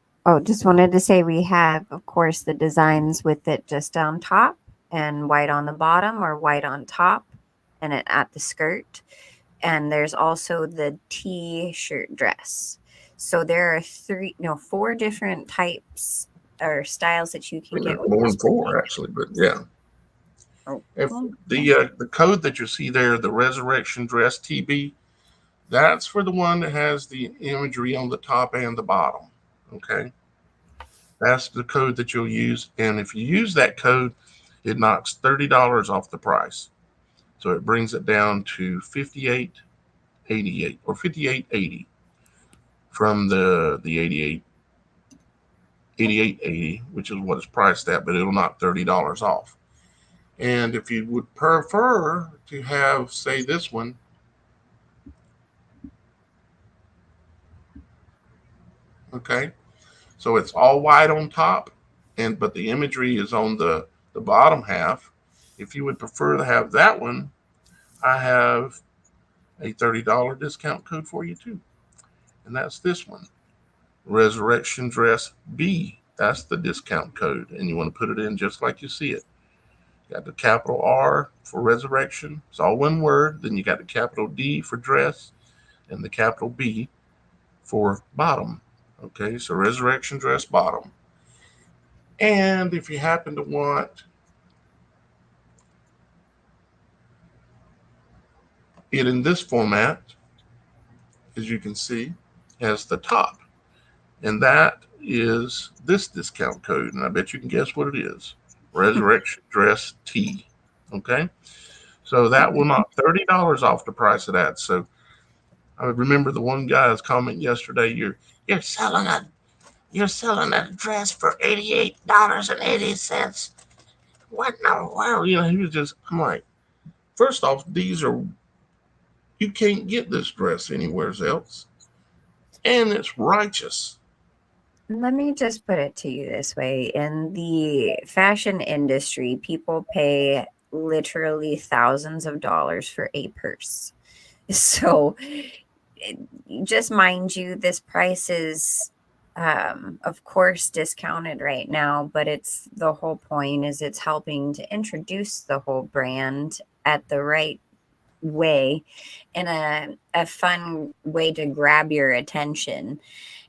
just wanted to say we have, of course, the designs with it just on top and white on the bottom or white on top and it at the skirt. And there's also the T-shirt dress. So there are 4 different types or styles that you can get. More than 4, actually, but yeah. If the code that you see there, the Resurrection Dress TB, that's for the one that has the imagery on the top and the bottom. Okay, that's the code that you'll use, and if you use that code, it knocks $30 off the price, so it brings it down to $58.88 or $58.80 from the $88 $88.80, which is what it's priced at, but it'll knock $30 off. And if you would prefer to have, say, this one, okay, so it's all white on top, but the imagery is on the bottom half. If you would prefer to have that one, I have a $30 discount code for you too. And that's this one. Resurrection Dress B. That's the discount code. And you want to put it in just like you see it. You got the capital R for resurrection. It's all one word. Then you got the capital D for dress and the capital B for bottom. Okay, so resurrection dress bottom. And if you happen to want it in this format, as you can see, has the top. And that is this discount code. And I bet you can guess what it is. Resurrection Dress T. Okay? So that will knock $30 off the price of that. So I remember the one guy's comment yesterday, you're selling a dress for $88.80. What in the world? He was just, I'm like, first off, you can't get this dress anywhere else. And it's righteous. Let me just put it to you this way. In the fashion industry, people pay literally thousands of dollars for a purse. So just mind you, this price is, of course, discounted right now, but the whole point is it's helping to introduce the whole brand at the right way, in a fun way to grab your attention.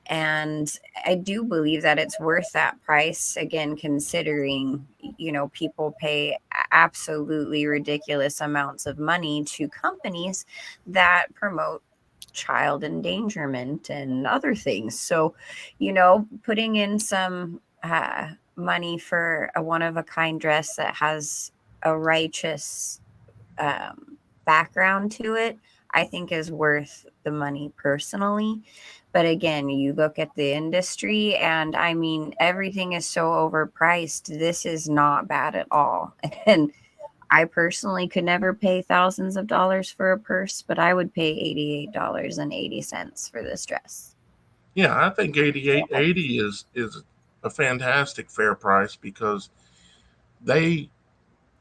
And I do believe that it's worth that price, again, considering, people pay absolutely ridiculous amounts of money to companies that promote child endangerment and other things. So, putting in some money for a one of a kind dress that has a righteous background to it, I think is worth the money personally. But again, you look at the industry, and I mean, everything is so overpriced. This is not bad at all. And I personally could never pay thousands of dollars for a purse, but I would pay $88.80 for this dress. Yeah, I think $88.80 is a fantastic fair price because they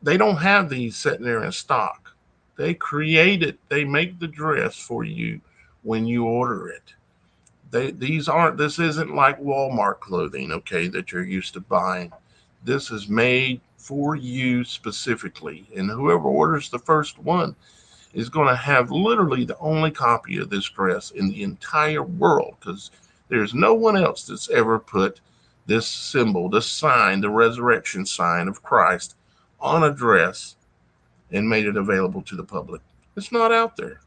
don't have these sitting there in stock. They create it. They make the dress for you when you order it. This isn't like Walmart clothing, okay, that you're used to buying. This is made for you specifically. And whoever orders the first one is going to have literally the only copy of this dress in the entire world, because there's no one else that's ever put this symbol, this sign, the resurrection sign of Christ on a dress and made it available to the public. It's not out there.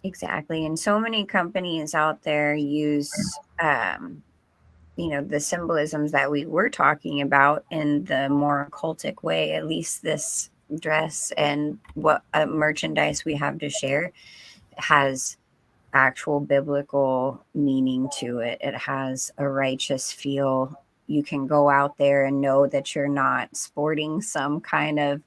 Exactly. And so many companies out there use, the symbolisms that we were talking about in the more occultic way. At least this dress and what merchandise we have to share has actual biblical meaning to it. It has a righteous feel. You can go out there and know that you're not sporting some kind of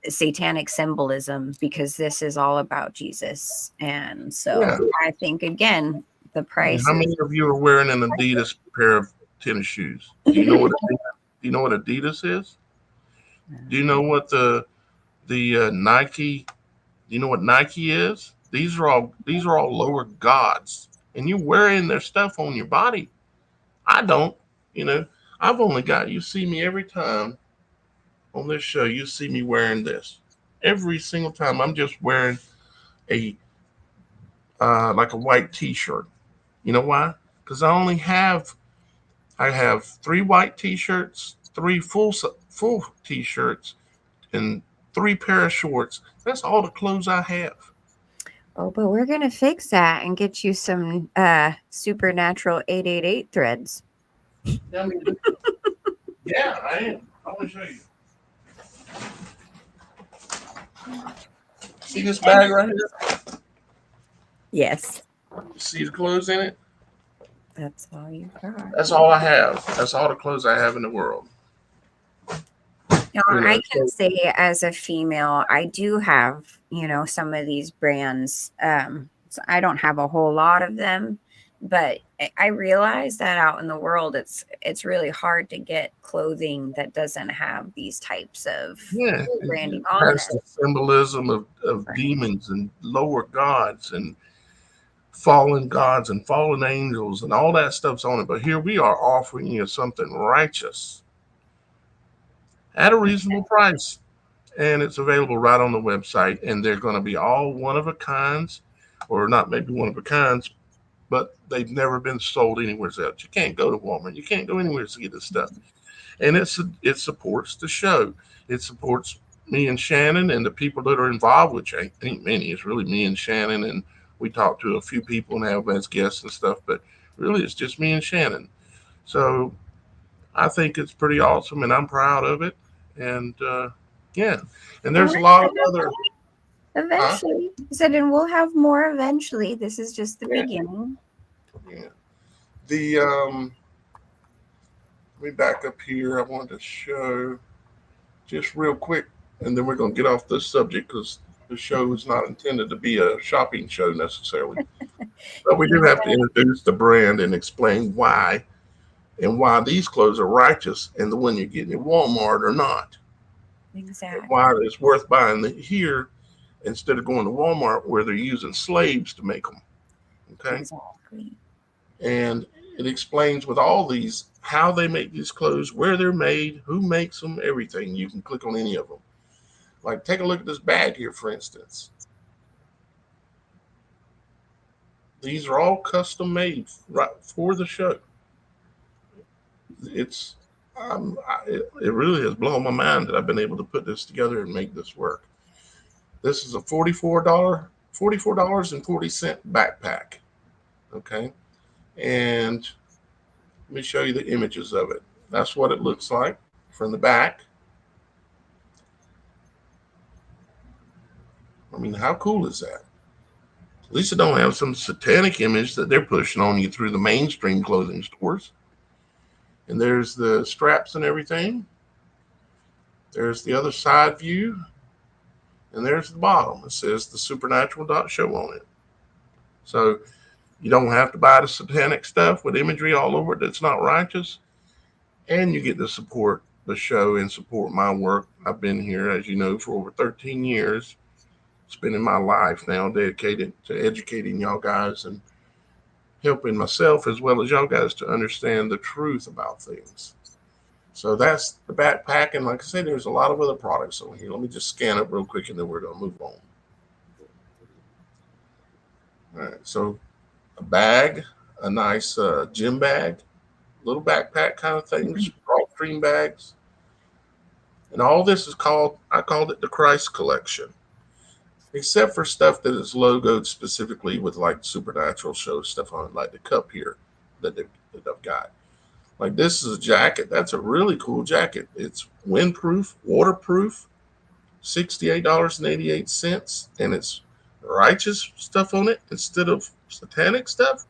satanic symbolism, because this is all about Jesus. And so Yeah. I think, again, the price. How many of you are wearing an Adidas pair of tennis shoes? Do you know what Adidas is? Do you know what the Nike? Do you know what Nike is? These are all lower gods, and you're wearing their stuff on your body. I don't. I've only got. You see me every time on this show. You see me wearing this every single time. I'm just wearing a like a white T-shirt. You know why? Because I have 3 white T-shirts, 3 full T-shirts, and 3 pair of shorts. That's all the clothes I have. Oh, but we're gonna fix that and get you some supernatural 888 threads. Yeah, I am. I want to show you. See this bag right here? Yes. See the clothes in it? That's all you got. That's all I have. That's all the clothes I have in the world. Now, You know, I can so say as a female, I do have, some of these brands. So I don't have a whole lot of them, but I realize that out in the world, it's really hard to get clothing that doesn't have these types of yeah, it branding on has there. the symbolism of Right. demons and lower gods and fallen gods and fallen angels and all that stuff's on it. But here we are offering you something righteous at a reasonable price. And it's available right on the website. And they're going to be all one of a kinds, or not maybe one of a kinds, but they've never been sold anywhere else. You can't go to Walmart. You can't go anywhere to get this stuff. And it supports the show. It supports me and Shannon and the people that are involved, which ain't many. It's really me and Shannon, and we talk to a few people and have as guests and stuff. But really, it's just me and Shannon. So I think it's pretty awesome, and I'm proud of it. And yeah, and And there's we're a lot of gonna have other, more huh? eventually. I said, and we'll have more eventually. This is just the Yeah, beginning. yeah. The Let me back up here. I wanted to show just real quick, and then we're going to get off this subject because the show is not intended to be a shopping show necessarily. But we do You have to introduce the brand and explain why and why these clothes are righteous and the one you're getting at Walmart or not. And why exactly, it's worth buying here instead of going to Walmart where they're using slaves to make them. Okay. exactly. And it explains with all these how they make these clothes, where they're made, who makes them, everything. You can click on any of them. Like, take a look at this bag here, for instance. These are all custom made right for the show. It's it really has blown my mind that I've been able to put this together and make this work. This is a $44.40 backpack. Okay, and let me show you the images of it. That's what it looks like from the back. I mean, how cool is that? At least it don't have some satanic image that they're pushing on you through the mainstream clothing stores. And there's the straps and everything. There's the other side view. And there's the bottom. It says the supernatural show on it. So you don't have to buy the satanic stuff with imagery all over it that's not righteous. And you get to support the show and support my work. I've been here, as you know, for over 13 years, spending my life now dedicated to educating y'all guys and helping myself as well as y'all guys to understand the truth about things. So that's the backpack. And like I said, there's a lot of other products on here. Let me just scan it real quick and then we're going to move on. All right. So a bag, a nice gym bag, little backpack kind of things, all cream bags. And all this is I called it the Christ collection, except for stuff that is logoed specifically with like supernatural show stuff on it, like the cup here that I've got. Like this is a jacket. That's a really cool jacket. It's windproof, waterproof, $68.88, and it's righteous stuff on it instead of satanic stuff.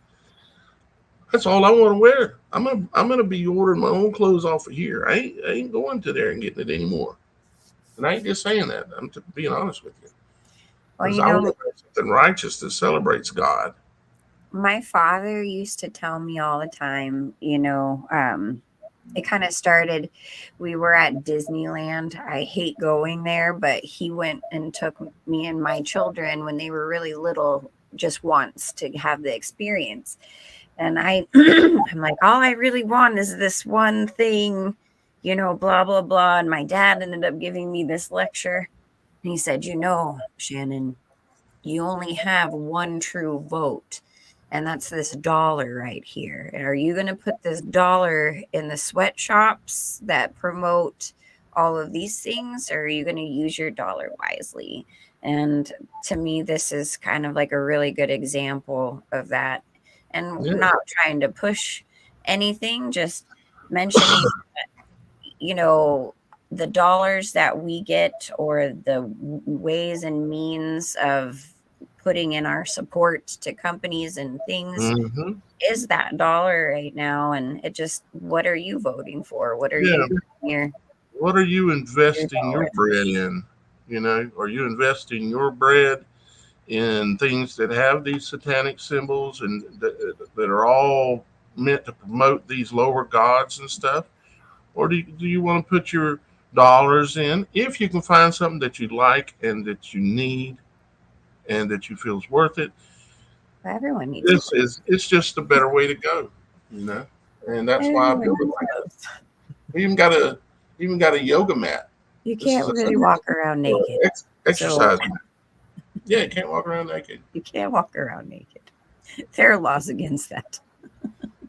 That's all I want to wear. I'm gonna be ordering my own clothes off of here. I ain't going to there and getting it anymore. And I ain't just saying that. I'm being honest with you Well, because I want to wear something righteous that celebrates God. my father used to tell me all the time, it kind of started, we were at Disneyland. I hate going there, but he went and took me and my children when they were really little just once to have the experience. And I'm like, all I really want is this one thing, blah, blah, blah. And my dad ended up giving me this lecture. And he said, Shannon, you only have one true vote, and that's this dollar right here. And are you going to put this dollar in the sweatshops that promote all of these things, or are you going to use your dollar wisely? And to me, this is kind of like a really good example of that. And Yeah, not trying to push anything, just mentioning, you know, the dollars that we get or the ways and means of putting in our support to companies and things Mm-hmm. is that dollar right now. And it just, what are you voting for? What are Yeah. you doing What are you your investing your dollar? bread in? You know, are you investing your bread in things that have these satanic symbols and that are all meant to promote these lower gods and stuff? Or do you want to put your dollars in, if you can find something that you like and that you need and that you feel is worth it? Everyone needs This clothes. is it's just a better way to go, you know. And that's why Everyone people needs like it. clothes. We even got a yoga mat. You This is can't really walk around naked. So exercise mat. Yeah, you can't walk around naked. you can't walk around naked. There are laws against that.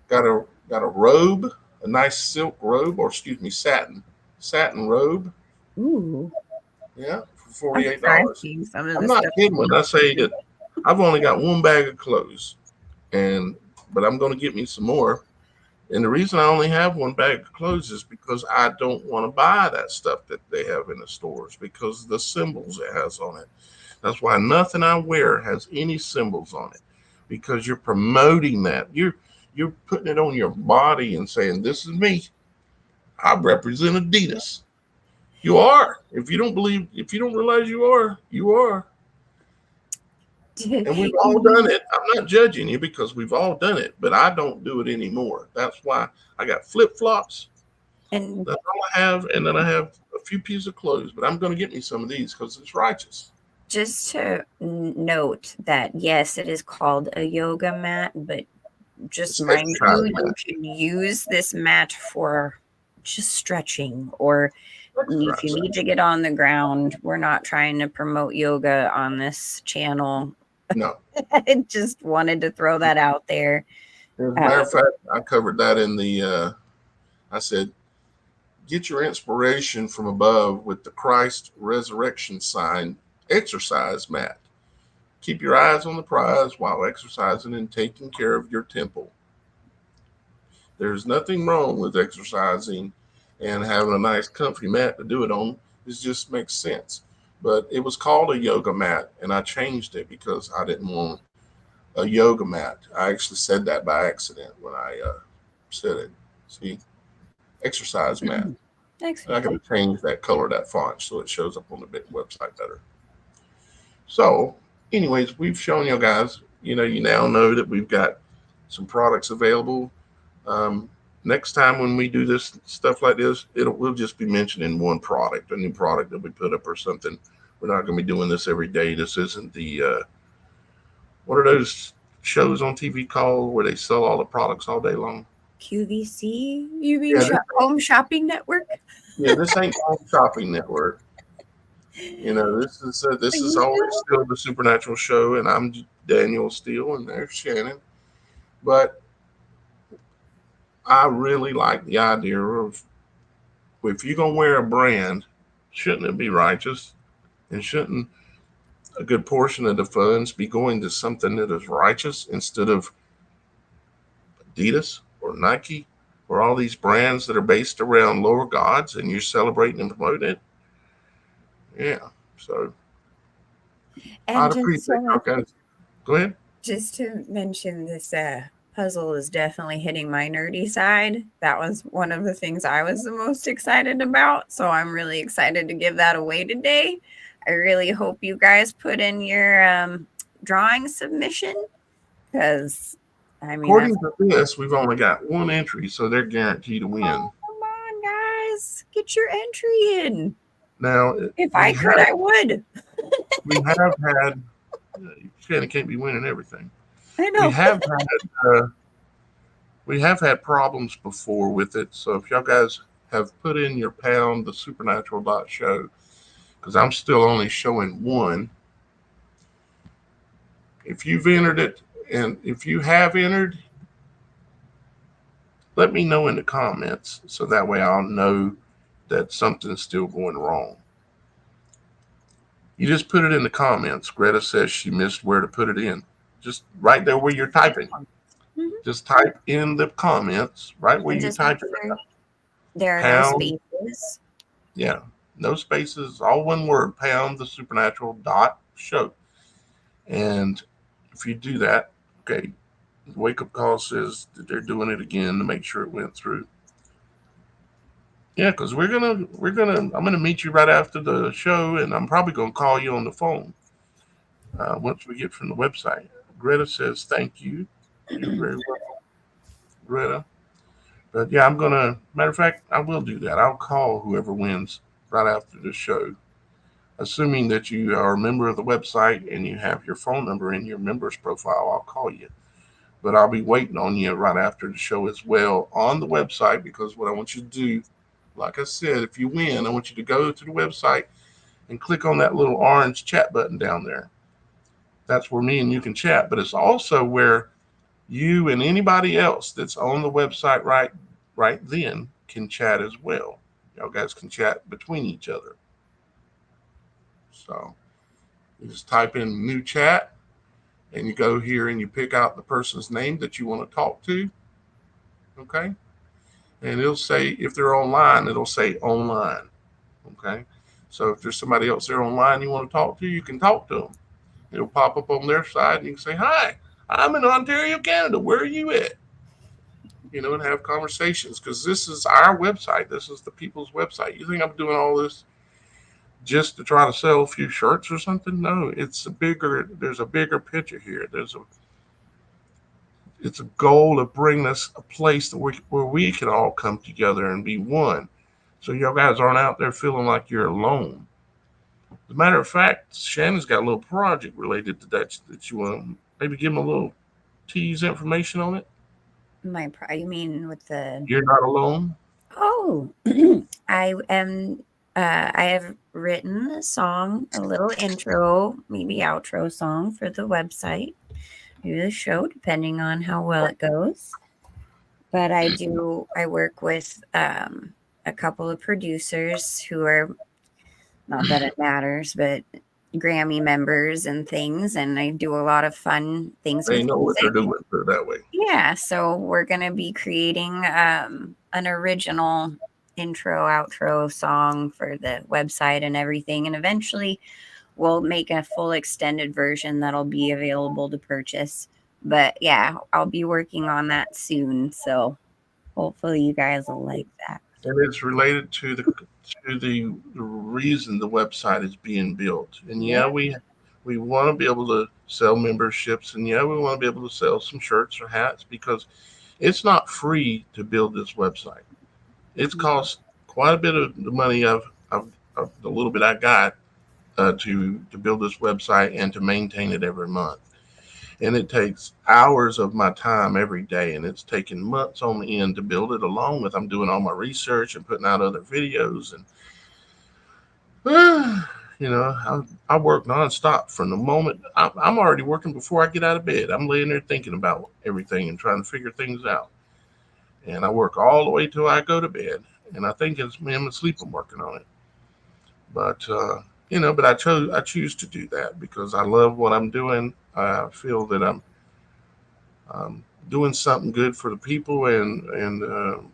Got a robe, a nice silk robe, or excuse me, satin robe. Ooh, Yeah, for I'm $48. tracking some of I'm this not stuff. kidding when I say that I've only got one bag of clothes, and but I'm going to get me some more. And the reason I only have one bag of clothes is because I don't want to buy that stuff that they have in the stores because of the symbols it has on it. That's why nothing I wear has any symbols on it because you're promoting that. You're putting it on your body and saying, "This is me. I represent Adidas." You are. If you don't realize you are, you are. And we've all done it. I'm not judging you because we've all done it, but I don't do it anymore. That's why I got flip flops. And That's all I have, and then I have a few pieces of clothes. But I'm going to get me some of these because it's righteous. just to note that, yes, it is called a yoga mat, but just It's mind exercise, you, man. you can use this mat for just stretching, or if you Exercise. need to get on the ground. We're not trying to promote yoga on this channel. No, I just wanted to throw that out there. as a Uh, matter of fact, I covered that in the. I said, get your inspiration from above with the Christ resurrection sign exercise mat. Keep your eyes on the prize while exercising and taking care of your temple. There's nothing wrong with exercising and having a nice comfy mat to do it on. It just makes sense. But it was called a yoga mat, and I changed it because I didn't want a yoga mat. I actually said that by accident when I said it. See, exercise mat. And I got to change that color, that font, so it shows up on the website better. So, anyways, we've shown you guys. You now know that we've got some products available. Um, Next time when we do this stuff like this, we'll just be mentioning one product, a new product that we put up or something. We're not going to be doing this every day. This isn't the what are those shows on TV called where they sell all the products all day long? QVC, you mean Yeah, Home Shopping Network? this ain't Home Shopping Network. This is always still the Supernatural Show, and I'm Daniel Steele, and there's Shannon. But I really like the idea of, if you're gonna wear a brand, shouldn't it be righteous? And shouldn't a good portion of the funds be going to something that is righteous instead of Adidas or Nike or all these brands that are based around lower gods and you're celebrating and promoting it? Yeah. So And I'd appreciate it. Okay. Go ahead. just to mention, this puzzle is definitely hitting my nerdy side. That was one of the things I was the most excited about. So I'm really excited to give that away today. I really hope you guys put in your drawing submission, because I mean, that's, According to this, we've only got one entry, so they're guaranteed to win. oh, come on, guys, get your entry in. Now, If I could, I would. we have had, Shannon can't be winning everything. I We know. have had problems before with it. So if y'all guys have put in your pound the supernatural show, because I'm still only showing one. If you've entered it, and if you have entered, let me know in the comments so that way I'll know that something's still going wrong. You just put it in the comments. Greta says she missed where to put it in. Just right there where you're typing. Mm-hmm. Just type in the comments right where And you just type make it. sure there are Pound, no spaces. Yeah, no spaces, all one word, pound the supernatural show. And if you do that, okay, the wake up call says that they're doing it again to make sure it went through. Yeah, because I'm gonna meet you right after the show, and I'm probably gonna call you on the phone once we get from the website. Greta says thank you. You're very welcome, Greta. But yeah, matter of fact, I will do that. I'll call whoever wins right after the show, assuming that you are a member of the website and you have your phone number in your members profile. I'll call you, but I'll be waiting on you right after the show as well on the website, because what I want you to do, like I said, if you win, I want you to go to the website and click on that little orange chat button down there. That's where me and you can chat, but it's also where you and anybody else that's on the website right then can chat as well. Y'all guys can chat between each other. So you just type in new chat and you go here and you pick out the person's name that you want to talk to. Okay. And it'll say, if they're online, it'll say online. Okay. So if there's somebody else there online you want to talk to, you can talk to them. It'll pop up on their side and you can say, hi, I'm in Ontario, Canada. Where are you at? And have conversations, because this is our website. This is the people's website. You think I'm doing all this just to try to sell a few shirts or something? No, there's a bigger picture here. It's a goal of bringing us a place where we can all come together and be one. So y'all guys aren't out there feeling like you're alone. As a matter of fact, Shannon's got a little project related to that you want to maybe give them a little tease information on it. You mean with the? You're not alone. Oh, I am. I have written a song, a little intro, maybe outro song for the website, maybe the show, depending on how well it goes. But I work with a couple of producers who are, not that it matters, but Grammy members and things, and I do a lot of fun things They with know what music. they're doing, put it that way. Yeah, so we're going to be creating an original intro, outro song for the website and everything. And eventually we'll make a full extended version that'll be available to purchase. But yeah, I'll be working on that soon. So hopefully you guys will like that. And it's related to the reason the website is being built. And yeah, Yeah. we want to be able to sell memberships, and yeah, we want to be able to sell some shirts or hats, because it's not free to build this website. It's cost quite a bit of the money of the little bit I got to build this website and to maintain it every month. And it takes hours of my time every day, and it's taken months on end to build it, along with I'm doing all my research and putting out other videos. And I work nonstop from the moment I'm already working before I get out of bed. I'm laying there thinking about everything and trying to figure things out, and I work all the way till I go to bed. And I think it's me and sleep I'm working on it. But but I choose to do that because I love what I'm doing. I feel that I'm doing something good for the people, and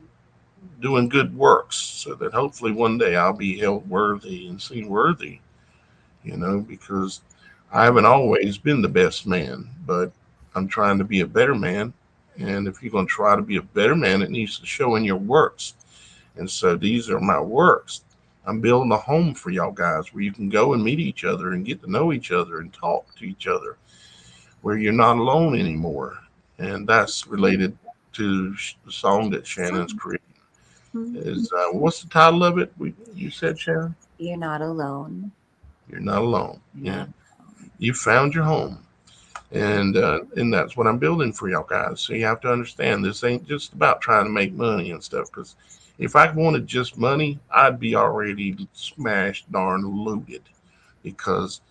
doing good works, so that hopefully one day I'll be held worthy and seen worthy. Because I haven't always been the best man, but I'm trying to be a better man. And if you're going to try to be a better man, it needs to show in your works. And so these are my works. I'm building a home for y'all guys where you can go and meet each other and get to know each other and talk to each other, where you're not alone anymore. And that's related to the song that Shannon's created. Is what's the title of it? You said, Shannon? You're not alone. You're not alone. Yeah, Not you found your home, and that's what I'm building for y'all guys. So you have to understand, this ain't just about trying to make money and stuff. Because if I wanted just money, I'd be already smashed, darn loaded. Because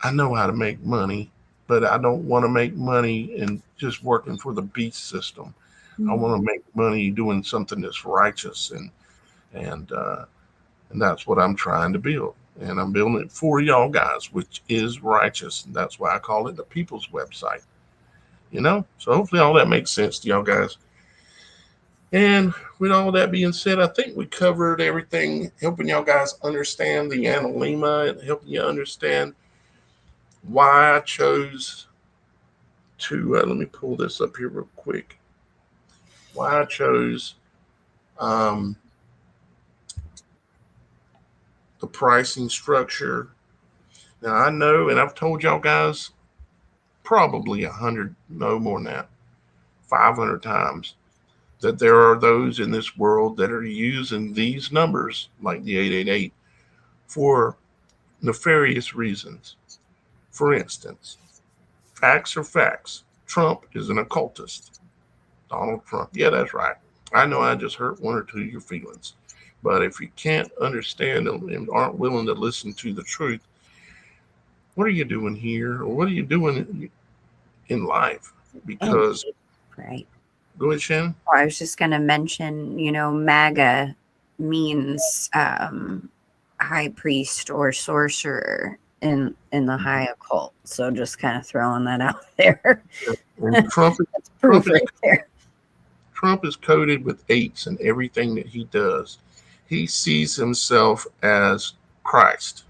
I know how to make money, but I don't want to make money and just working for the beast system. I want to make money doing something that's righteous, and and that's what I'm trying to build. And I'm building it for y'all guys, which is righteous. And that's why I call it the people's website. So hopefully all that makes sense to y'all guys. And with all that being said, I think we covered everything, helping y'all guys understand the analemma and helping you understand why I chose to, let me pull this up here real quick. Why I chose the pricing structure. Now I know, and I've told y'all guys probably 100, no more than that, 500 times, that there are those in this world that are using these numbers, like the 888, for nefarious reasons. For instance, facts are facts. Trump is an occultist. Donald Trump. Yeah, that's right. I know I just hurt one or two of your feelings. But if you can't understand and aren't willing to listen to the truth, what are you doing here? Or what are you doing in life? And Because, right. go ahead, Shannon. I was just going to mention, MAGA means high priest or sorcerer in the high occult. So just kind of throwing that out there. And Trump, That's proof right there. Trump is coded with eights in everything that he does. He sees himself as Christ.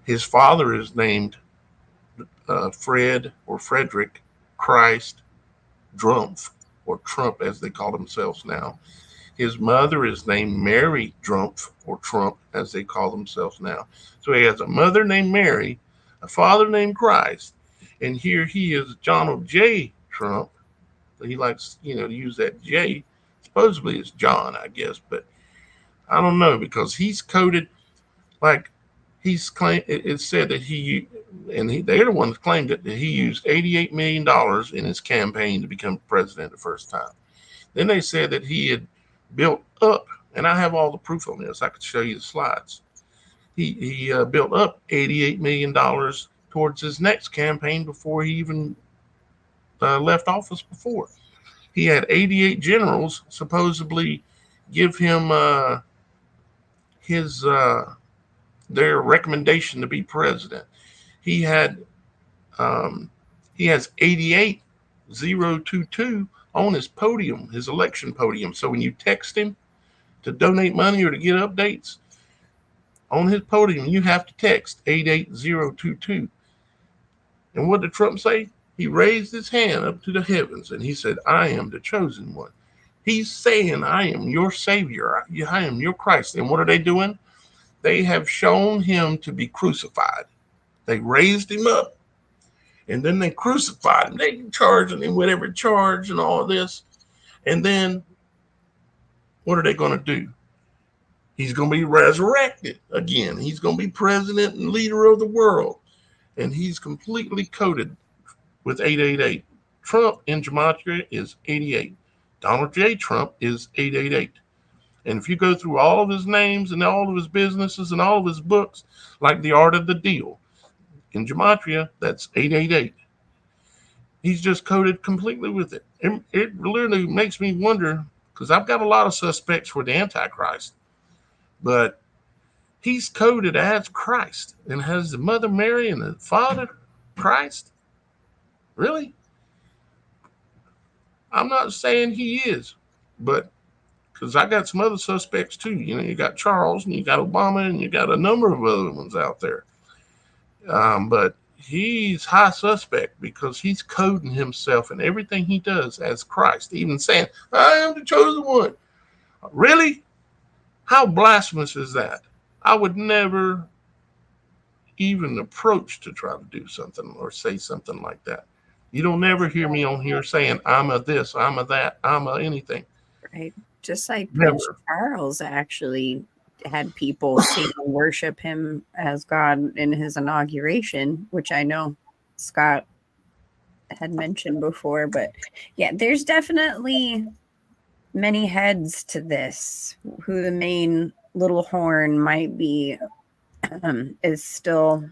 His father is named Fred or Frederick Christ Drumpf, or Trump as they call themselves now. His mother is named Mary Drumpf, or Trump as they call themselves now. So he has a mother named Mary, a father named Christ, and here he is, Donald J. Trump. He likes, to use that J. Supposedly it's John, I guess, but I don't know, because he's coded like he's claimed. It's said that they're the ones claimed that he used $88 million in his campaign to become president the first time. Then they said that he had built up, and I have all the proof on this. I could show you the slides. He built up $88 million towards his next campaign before he even left office before. He had 88 generals supposedly give him his their recommendation to be president. He had he has 88022 on his podium, his election podium. So when you text him to donate money or to get updates on his podium, you have to text 88022. And what did Trump say? He raised his hand up to the heavens and he said, I am the chosen one. He's saying, I am your savior. I am your Christ. And what are they doing? They have shown him to be crucified. They raised him up and then they crucified him. They charged him with every charge and all this. And then what are they going to do? He's going to be resurrected again. He's going to be president and leader of the world. And he's completely coded with 888. Trump in gematria is 88. Donald J. Trump is 888. And if you go through all of his names and all of his businesses and all of his books, like The Art of the Deal, in gematria, that's 888. He's just coded completely with it. It literally makes me wonder, because I've got a lot of suspects for the Antichrist, but he's coded as Christ and has the mother Mary and the father Christ. Really? I'm not saying he is, but because I got some other suspects too. You got Charles and you got Obama and you got a number of other ones out there. But he's high suspect because he's coding himself and everything he does as Christ, even saying, I am the chosen one. Really? How blasphemous is that? I would never even approach to try to do something or say something like that. You don't never hear me on here saying, I'm a this, I'm a that, I'm a anything. Right. Just like Prince Charles actually had people sing and worship him as God in his inauguration, which I know Scott had mentioned before. But yeah, there's definitely many heads to this. Who the main little horn might be is still,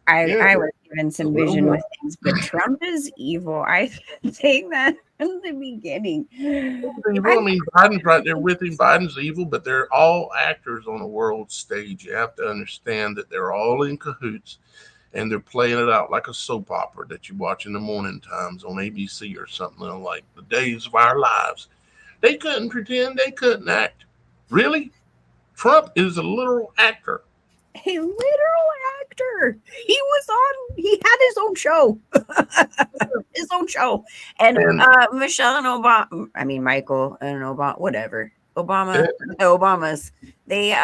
I was given some vision with things, but Trump is evil. I think that in the beginning. I mean, Biden's right there with him. Biden's evil, but they're all actors on a world stage. You have to understand that they're all in cahoots and they're playing it out like a soap opera that you watch in the morning times on ABC or something like The Days of Our Lives. They couldn't pretend, they couldn't act. Really? Trump is a literal actor. A literal actor. He had his own show. And Michelle and Obama, I mean, Michael and Obama, whatever. The Obamas, they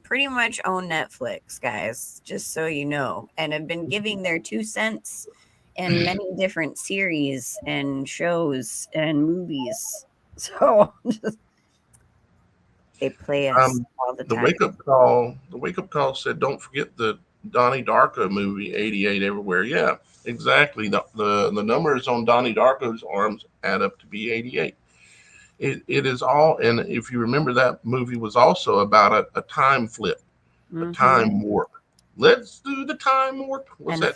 pretty much own Netflix, guys, just so you know, and have been giving their 2 cents in many different series and shows and movies. So they play us all the time. The wake up call said, don't forget the Donnie Darko movie, 88 everywhere. Yeah, exactly. The numbers on Donnie Darko's arms add up to be 88. It is all, and if you remember, that movie was also about a time flip, a time warp. Let's do the time warp. What's and that?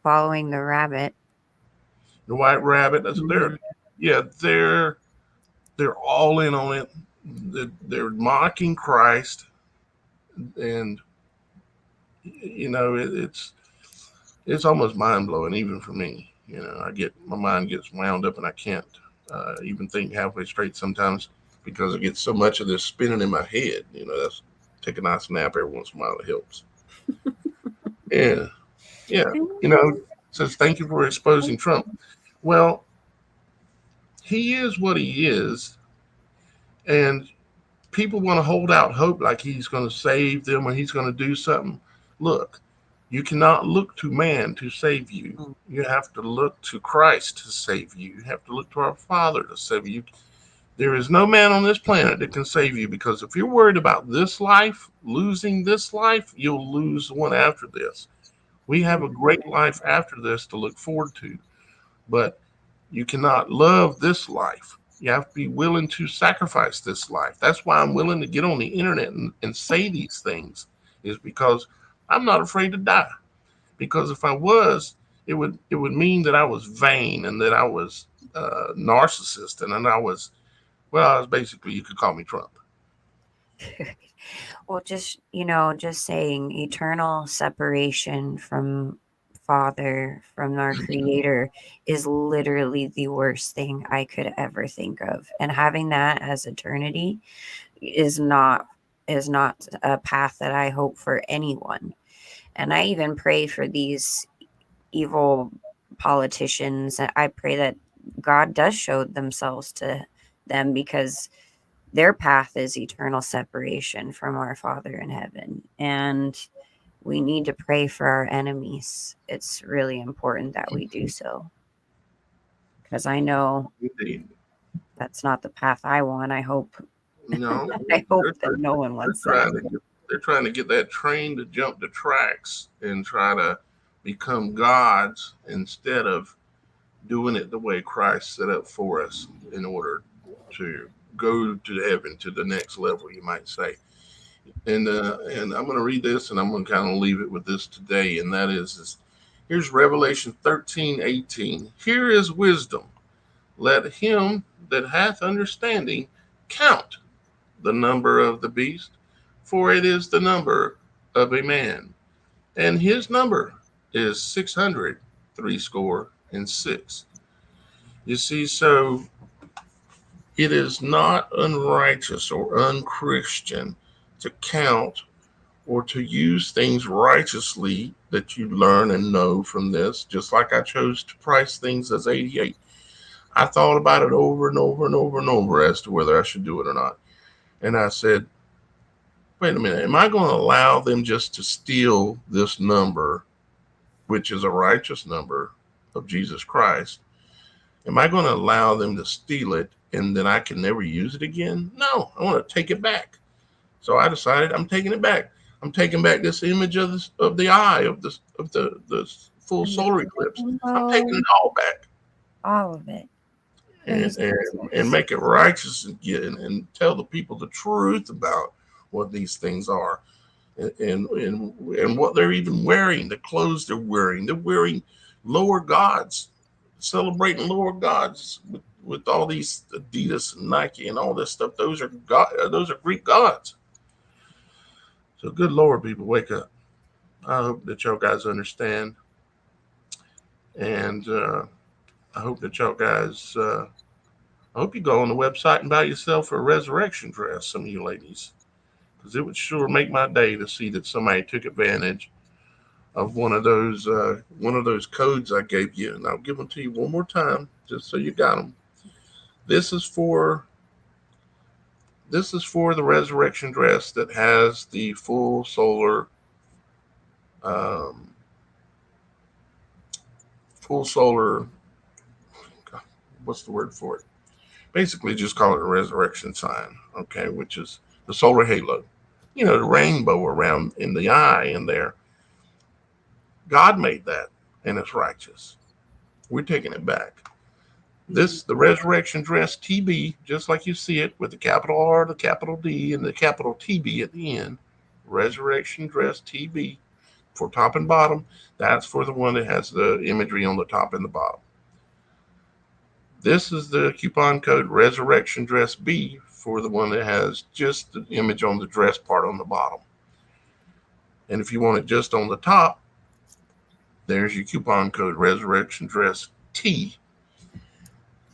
Following the rabbit. The White Rabbit. That's they're all in on it. They're mocking Christ, and it's almost mind blowing even for me. My mind gets wound up and I can't even think halfway straight sometimes because I get so much of this spinning in my head. That's take a nice nap every once in a while. It helps. Yeah. Says thank you for exposing Trump. Well, he is what he is, and people want to hold out hope like he's going to save them or he's going to do something. Look, you cannot look to man to save you. You have to look to Christ to save you. You have to look to our Father to save you. There is no man on this planet that can save you, because if you're worried about this life, losing this life, you'll lose the one after this. We have a great life after this to look forward to, but you cannot love this life. You have to be willing to sacrifice this life. That's why I'm willing to get on the internet and say these things, is because I'm not afraid to die. Because if I was, it would mean that I was vain and that I was narcissist and I was basically, you could call me Trump. Well, just saying eternal separation from Father, from our Creator, is literally the worst thing I could ever think of. And having that as eternity is not a path that I hope for anyone. And I even pray for these evil politicians. I pray that God does show themselves to them, because their path is eternal separation from our Father in heaven. And we need to pray for our enemies. It's really important that we do so, because I know that's not the path I want. I hope I hope that no one wants that. They're trying to get that train to jump the tracks and try to become gods instead of doing it the way Christ set up for us in order to go to heaven, to the next level, you might say. And I'm going to read this, and I'm going to kind of leave it with this today, and that is here's Revelation 13:18. Here is wisdom. Let him that hath understanding count the number of the beast, for it is the number of a man, and his number is 666. You see, so it is not unrighteous or unchristian to count or to use things righteously that you learn and know from this, just like I chose to price things as 88. I thought about it over and over and over and over as to whether I should do it or not. And I said, wait a minute, am I going to allow them just to steal this number, which is a righteous number of Jesus Christ? Am I going to allow them to steal it and then I can never use it again? No, I want to take it back. So I decided I'm taking it back. I'm taking back this image of the eye of the full solar eclipse. I'm taking it all back. All of it. And make it righteous and tell the people the truth about what these things are and what they're even wearing, the clothes they're wearing. They're wearing lower gods, celebrating lower gods with all these Adidas and Nike and all this stuff. Those are Greek gods. So good Lord, people, wake up. I hope that y'all guys understand. And I hope that y'all guys, I hope you go on the website and buy yourself a resurrection dress, some of you ladies, because it would sure make my day to see that somebody took advantage of one of those codes I gave you, and I'll give them to you one more time just so you got them. This is for the resurrection dress that has the um, full solar. What's the word for it? Basically, just call it a resurrection sign, okay? Which is the solar halo. You know, the rainbow around in the eye in there. God made that, and it's righteous. We're taking it back. The resurrection dress TB, just like you see it with the capital R, the capital D, and the capital TB at the end. Resurrection dress TB for top and bottom. That's for the one that has the imagery on the top and the bottom. This is the coupon code Resurrection Dress B for the one that has just the image on the dress part on the bottom. And if you want it just on the top, there's your coupon code Resurrection Dress T.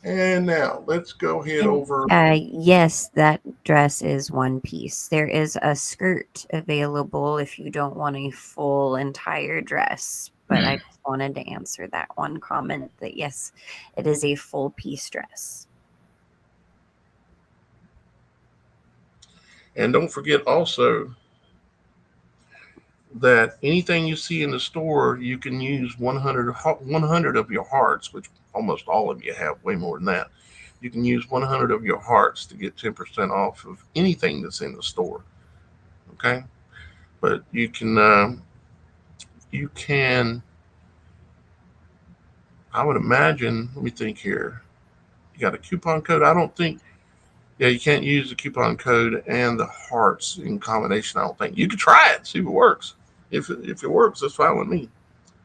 And now let's go ahead over. Yes, that dress is one piece. There is a skirt available if you don't want a full entire dress. But I just wanted to answer that one comment that yes, it is a full piece dress. And don't forget also that anything you see in the store, you can use 100 of your hearts, which almost all of you have, way more than that. You can use 100 of your hearts to get 10% off of anything that's in the store. Okay? But you can, I would imagine, let me think here. You got a coupon code? I don't think, yeah, you can't use the coupon code and the hearts in combination, I don't think. You could try it, see if it works. If it works, that's fine with me.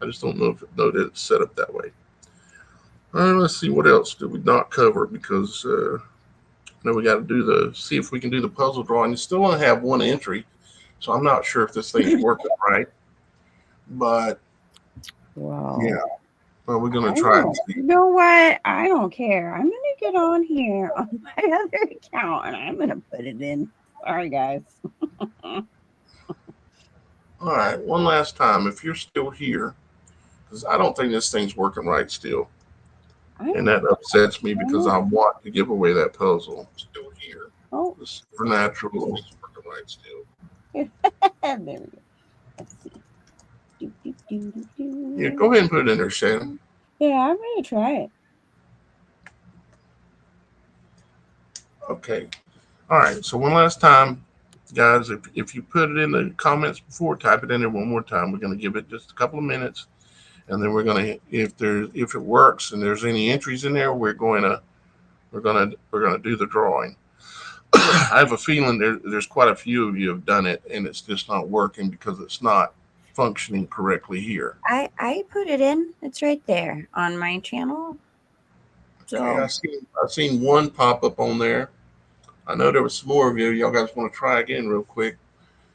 I just don't know that it's set up that way. Let's see, what else did we not cover? Because now we got to see if we can do the puzzle drawing. You still only have one entry, so I'm not sure if this thing's working right. But Wow. yeah, well, we're gonna try. You know what? I don't care. I'm gonna get on here on my other account and I'm gonna put it in. Sorry, guys. All right, one last time, if you're still here, because I don't think this thing's working right still. And that upsets me because I want to give away that puzzle. Still here. Oh. The supernatural is working right still. There we go. Let's see. Yeah, go ahead and put it in there, Shannon. Yeah, I'm going to try it. Okay. All right. So one last time, guys, if you put it in the comments before, type it in there one more time. We're going to give it just a couple of minutes. And then we're gonna, if it works and there's any entries in there, we're gonna do the drawing. I have a feeling there's quite a few of you have done it, and it's just not working because it's not functioning correctly here. I put it in. It's right there on my channel. So okay, I've seen one pop up on there. I know there was some more of you. Y'all guys want to try again real quick?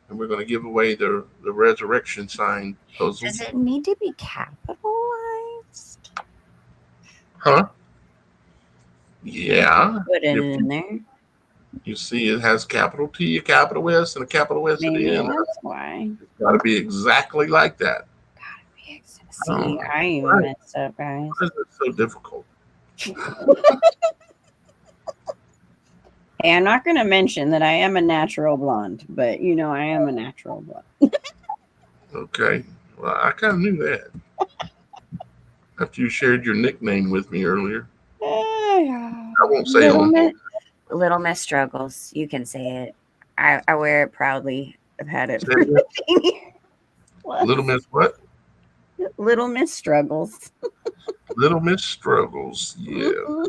And we're going to give away the resurrection sign puzzle. Does it need to be capitalized? Huh? Yeah. Put it in there. You see it has capital T, a capital S, and a capital S Maybe at the end. That's why. It's got to be exactly like that. See, I even messed up, guys. Why is it so difficult? Hey, I'm not going to mention that I am a natural blonde, but I am a natural blonde. Okay. Well, I kind of knew that. After you shared your nickname with me earlier. I won't say it. Little Miss Struggles. You can say it. I wear it proudly. I've had it for 15 years. Little Miss what? Little Miss Struggles. Little Miss Struggles. Yeah.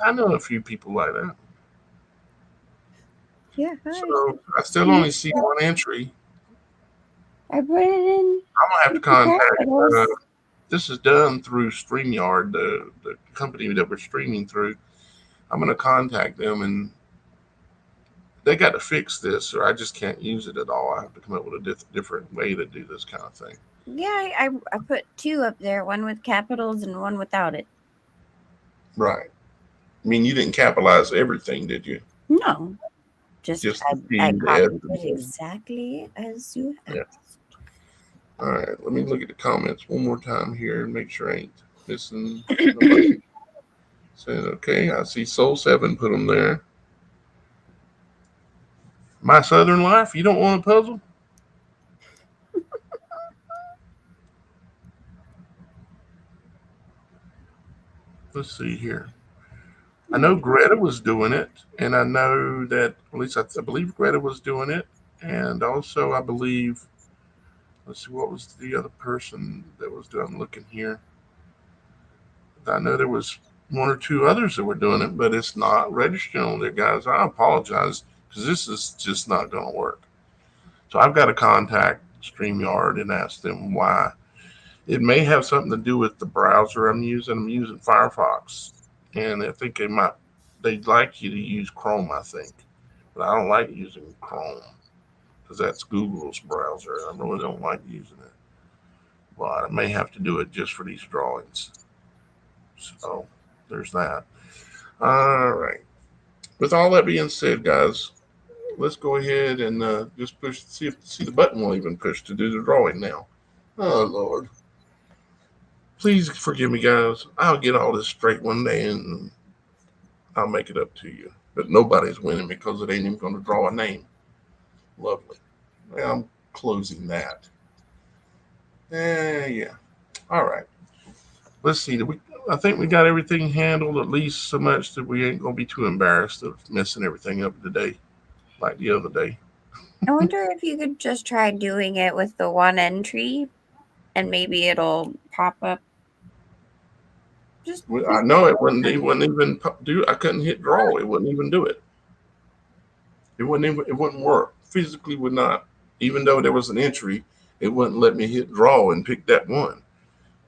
I know a few people like that. Yeah. So I still only see one entry. I put it in. I'm gonna have to contact. This is done through StreamYard, the company that we're streaming through. I'm gonna contact them, and they got to fix this, or I just can't use it at all. I have to come up with a different way to do this kind of thing. Yeah, I put two up there, one with capitals and one without it. Right. I mean, you didn't capitalize everything, did you? No. Just I copied it exactly as you asked. All right, let me look at the comments one more time here and make sure I ain't missing nobody. Saying, okay, I see Soul 7 put them there. My Southern Life, you don't want a puzzle? Let's see here. I know Greta was doing it, and I know that, at least I believe Greta was doing it. And also, I believe, let's see, what was the other person that was doing? I'm looking here. I know there was one or two others that were doing it, but it's not registering on there, guys. I apologize because this is just not going to work. So I've got to contact StreamYard and ask them why. It may have something to do with the browser I'm using. I'm using Firefox, and I think they'd like you to use Chrome, I think, but I don't like using Chrome because that's Google's browser. I really don't like using it, but I may have to do it just for these drawings. So there's that. All right. With all that being said, guys, let's go ahead and just see the button will even push to do the drawing now. Oh Lord. Please forgive me, guys. I'll get all this straight one day and I'll make it up to you. But nobody's winning because it ain't even going to draw a name. Lovely. Well, I'm closing that. Yeah. All right. Let's see. I think we got everything handled at least so much that we ain't going to be too embarrassed of messing everything up today like the other day. I wonder if you could just try doing it with the one entry and maybe it'll pop up. I know it wouldn't even do. I couldn't hit draw. It wouldn't even do it. It wouldn't work. Physically would not. Even though there was an entry, it wouldn't let me hit draw and pick that one,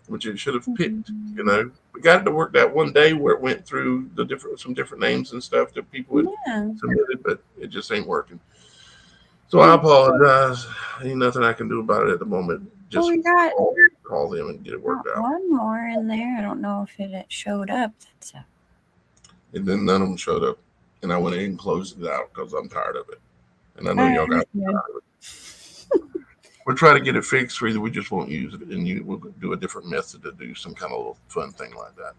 which it should have picked. You know, we got it to work that one day where it went through some different names and stuff that people had submitted, but it just ain't working. So I apologize. Ain't nothing I can do about it at the moment. Just call them and get it worked out. One more in there. I don't know if it showed up. And then none of them showed up. And I went in and closed it out because I'm tired of it. And I know y'all got tired of it. We'll try to get it fixed, or either we just won't use it and we'll do a different method to do some kind of little fun thing like that.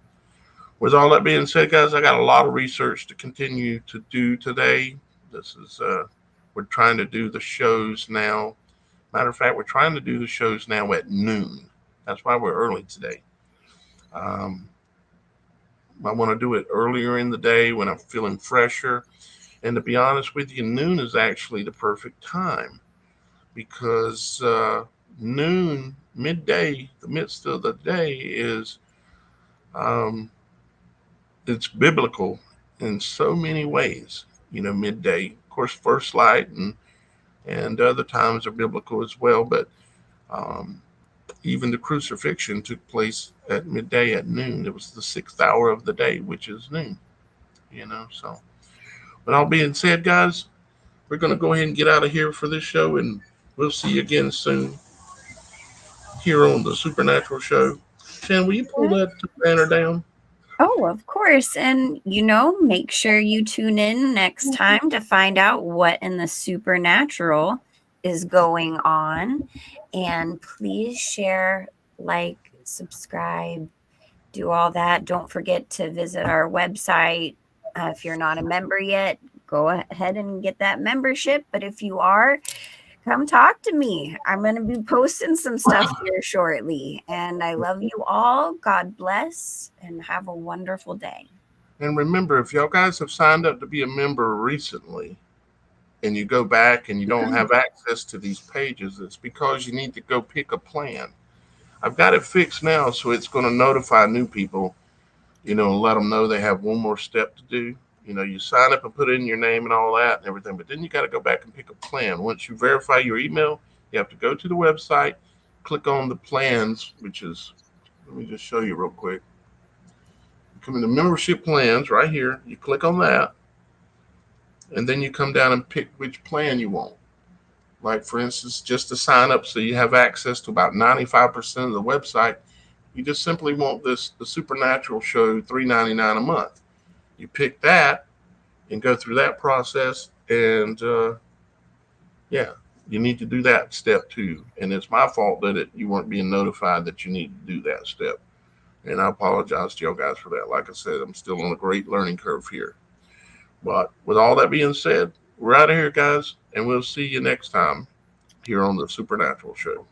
With all that being said, guys, I got a lot of research to continue to do today. This is we're trying to do the shows now. Matter of fact, we're trying to do the shows now at noon. That's why we're early today. I want to do it earlier in the day when I'm feeling fresher. And to be honest with you, noon is actually the perfect time because noon, midday, the midst of the day is it's biblical in so many ways. You know, midday, of course, first light and other times are biblical as well. But even the crucifixion took place at midday at noon. It was the 6th hour of the day, which is noon. You know, so. But all being said, guys, we're going to go ahead and get out of here for this show, and we'll see you again soon here on the Supernatural Show. Shannon, will you pull that banner down? Oh, of course. And, make sure you tune in next time to find out what in the supernatural is going on. And please share, like, subscribe, do all that. Don't forget to visit our website. If you're not a member yet, go ahead and get that membership. But if you are, come talk to me. I'm going to be posting some stuff here shortly. And I love you all. God bless and have a wonderful day. And remember, if y'all guys have signed up to be a member recently and you go back and you don't have access to these pages, it's because you need to go pick a plan. I've got it fixed now, so it's going to notify new people, and let them know they have one more step to do. You sign up and put in your name and all that and everything, but then you got to go back and pick a plan. Once you verify your email, you have to go to the website, click on the plans, which is, let me just show you real quick. You come into membership plans right here. You click on that, and then you come down and pick which plan you want. Like, for instance, just to sign up so you have access to about 95% of the website, you just simply want the Supernatural Show $3.99 a month. You pick that and go through that process, and you need to do that step too. And it's my fault that you weren't being notified that you need to do that step. And I apologize to y'all guys for that. Like I said, I'm still on a great learning curve here. But with all that being said, we're out of here, guys, and we'll see you next time here on the Supernatural Show.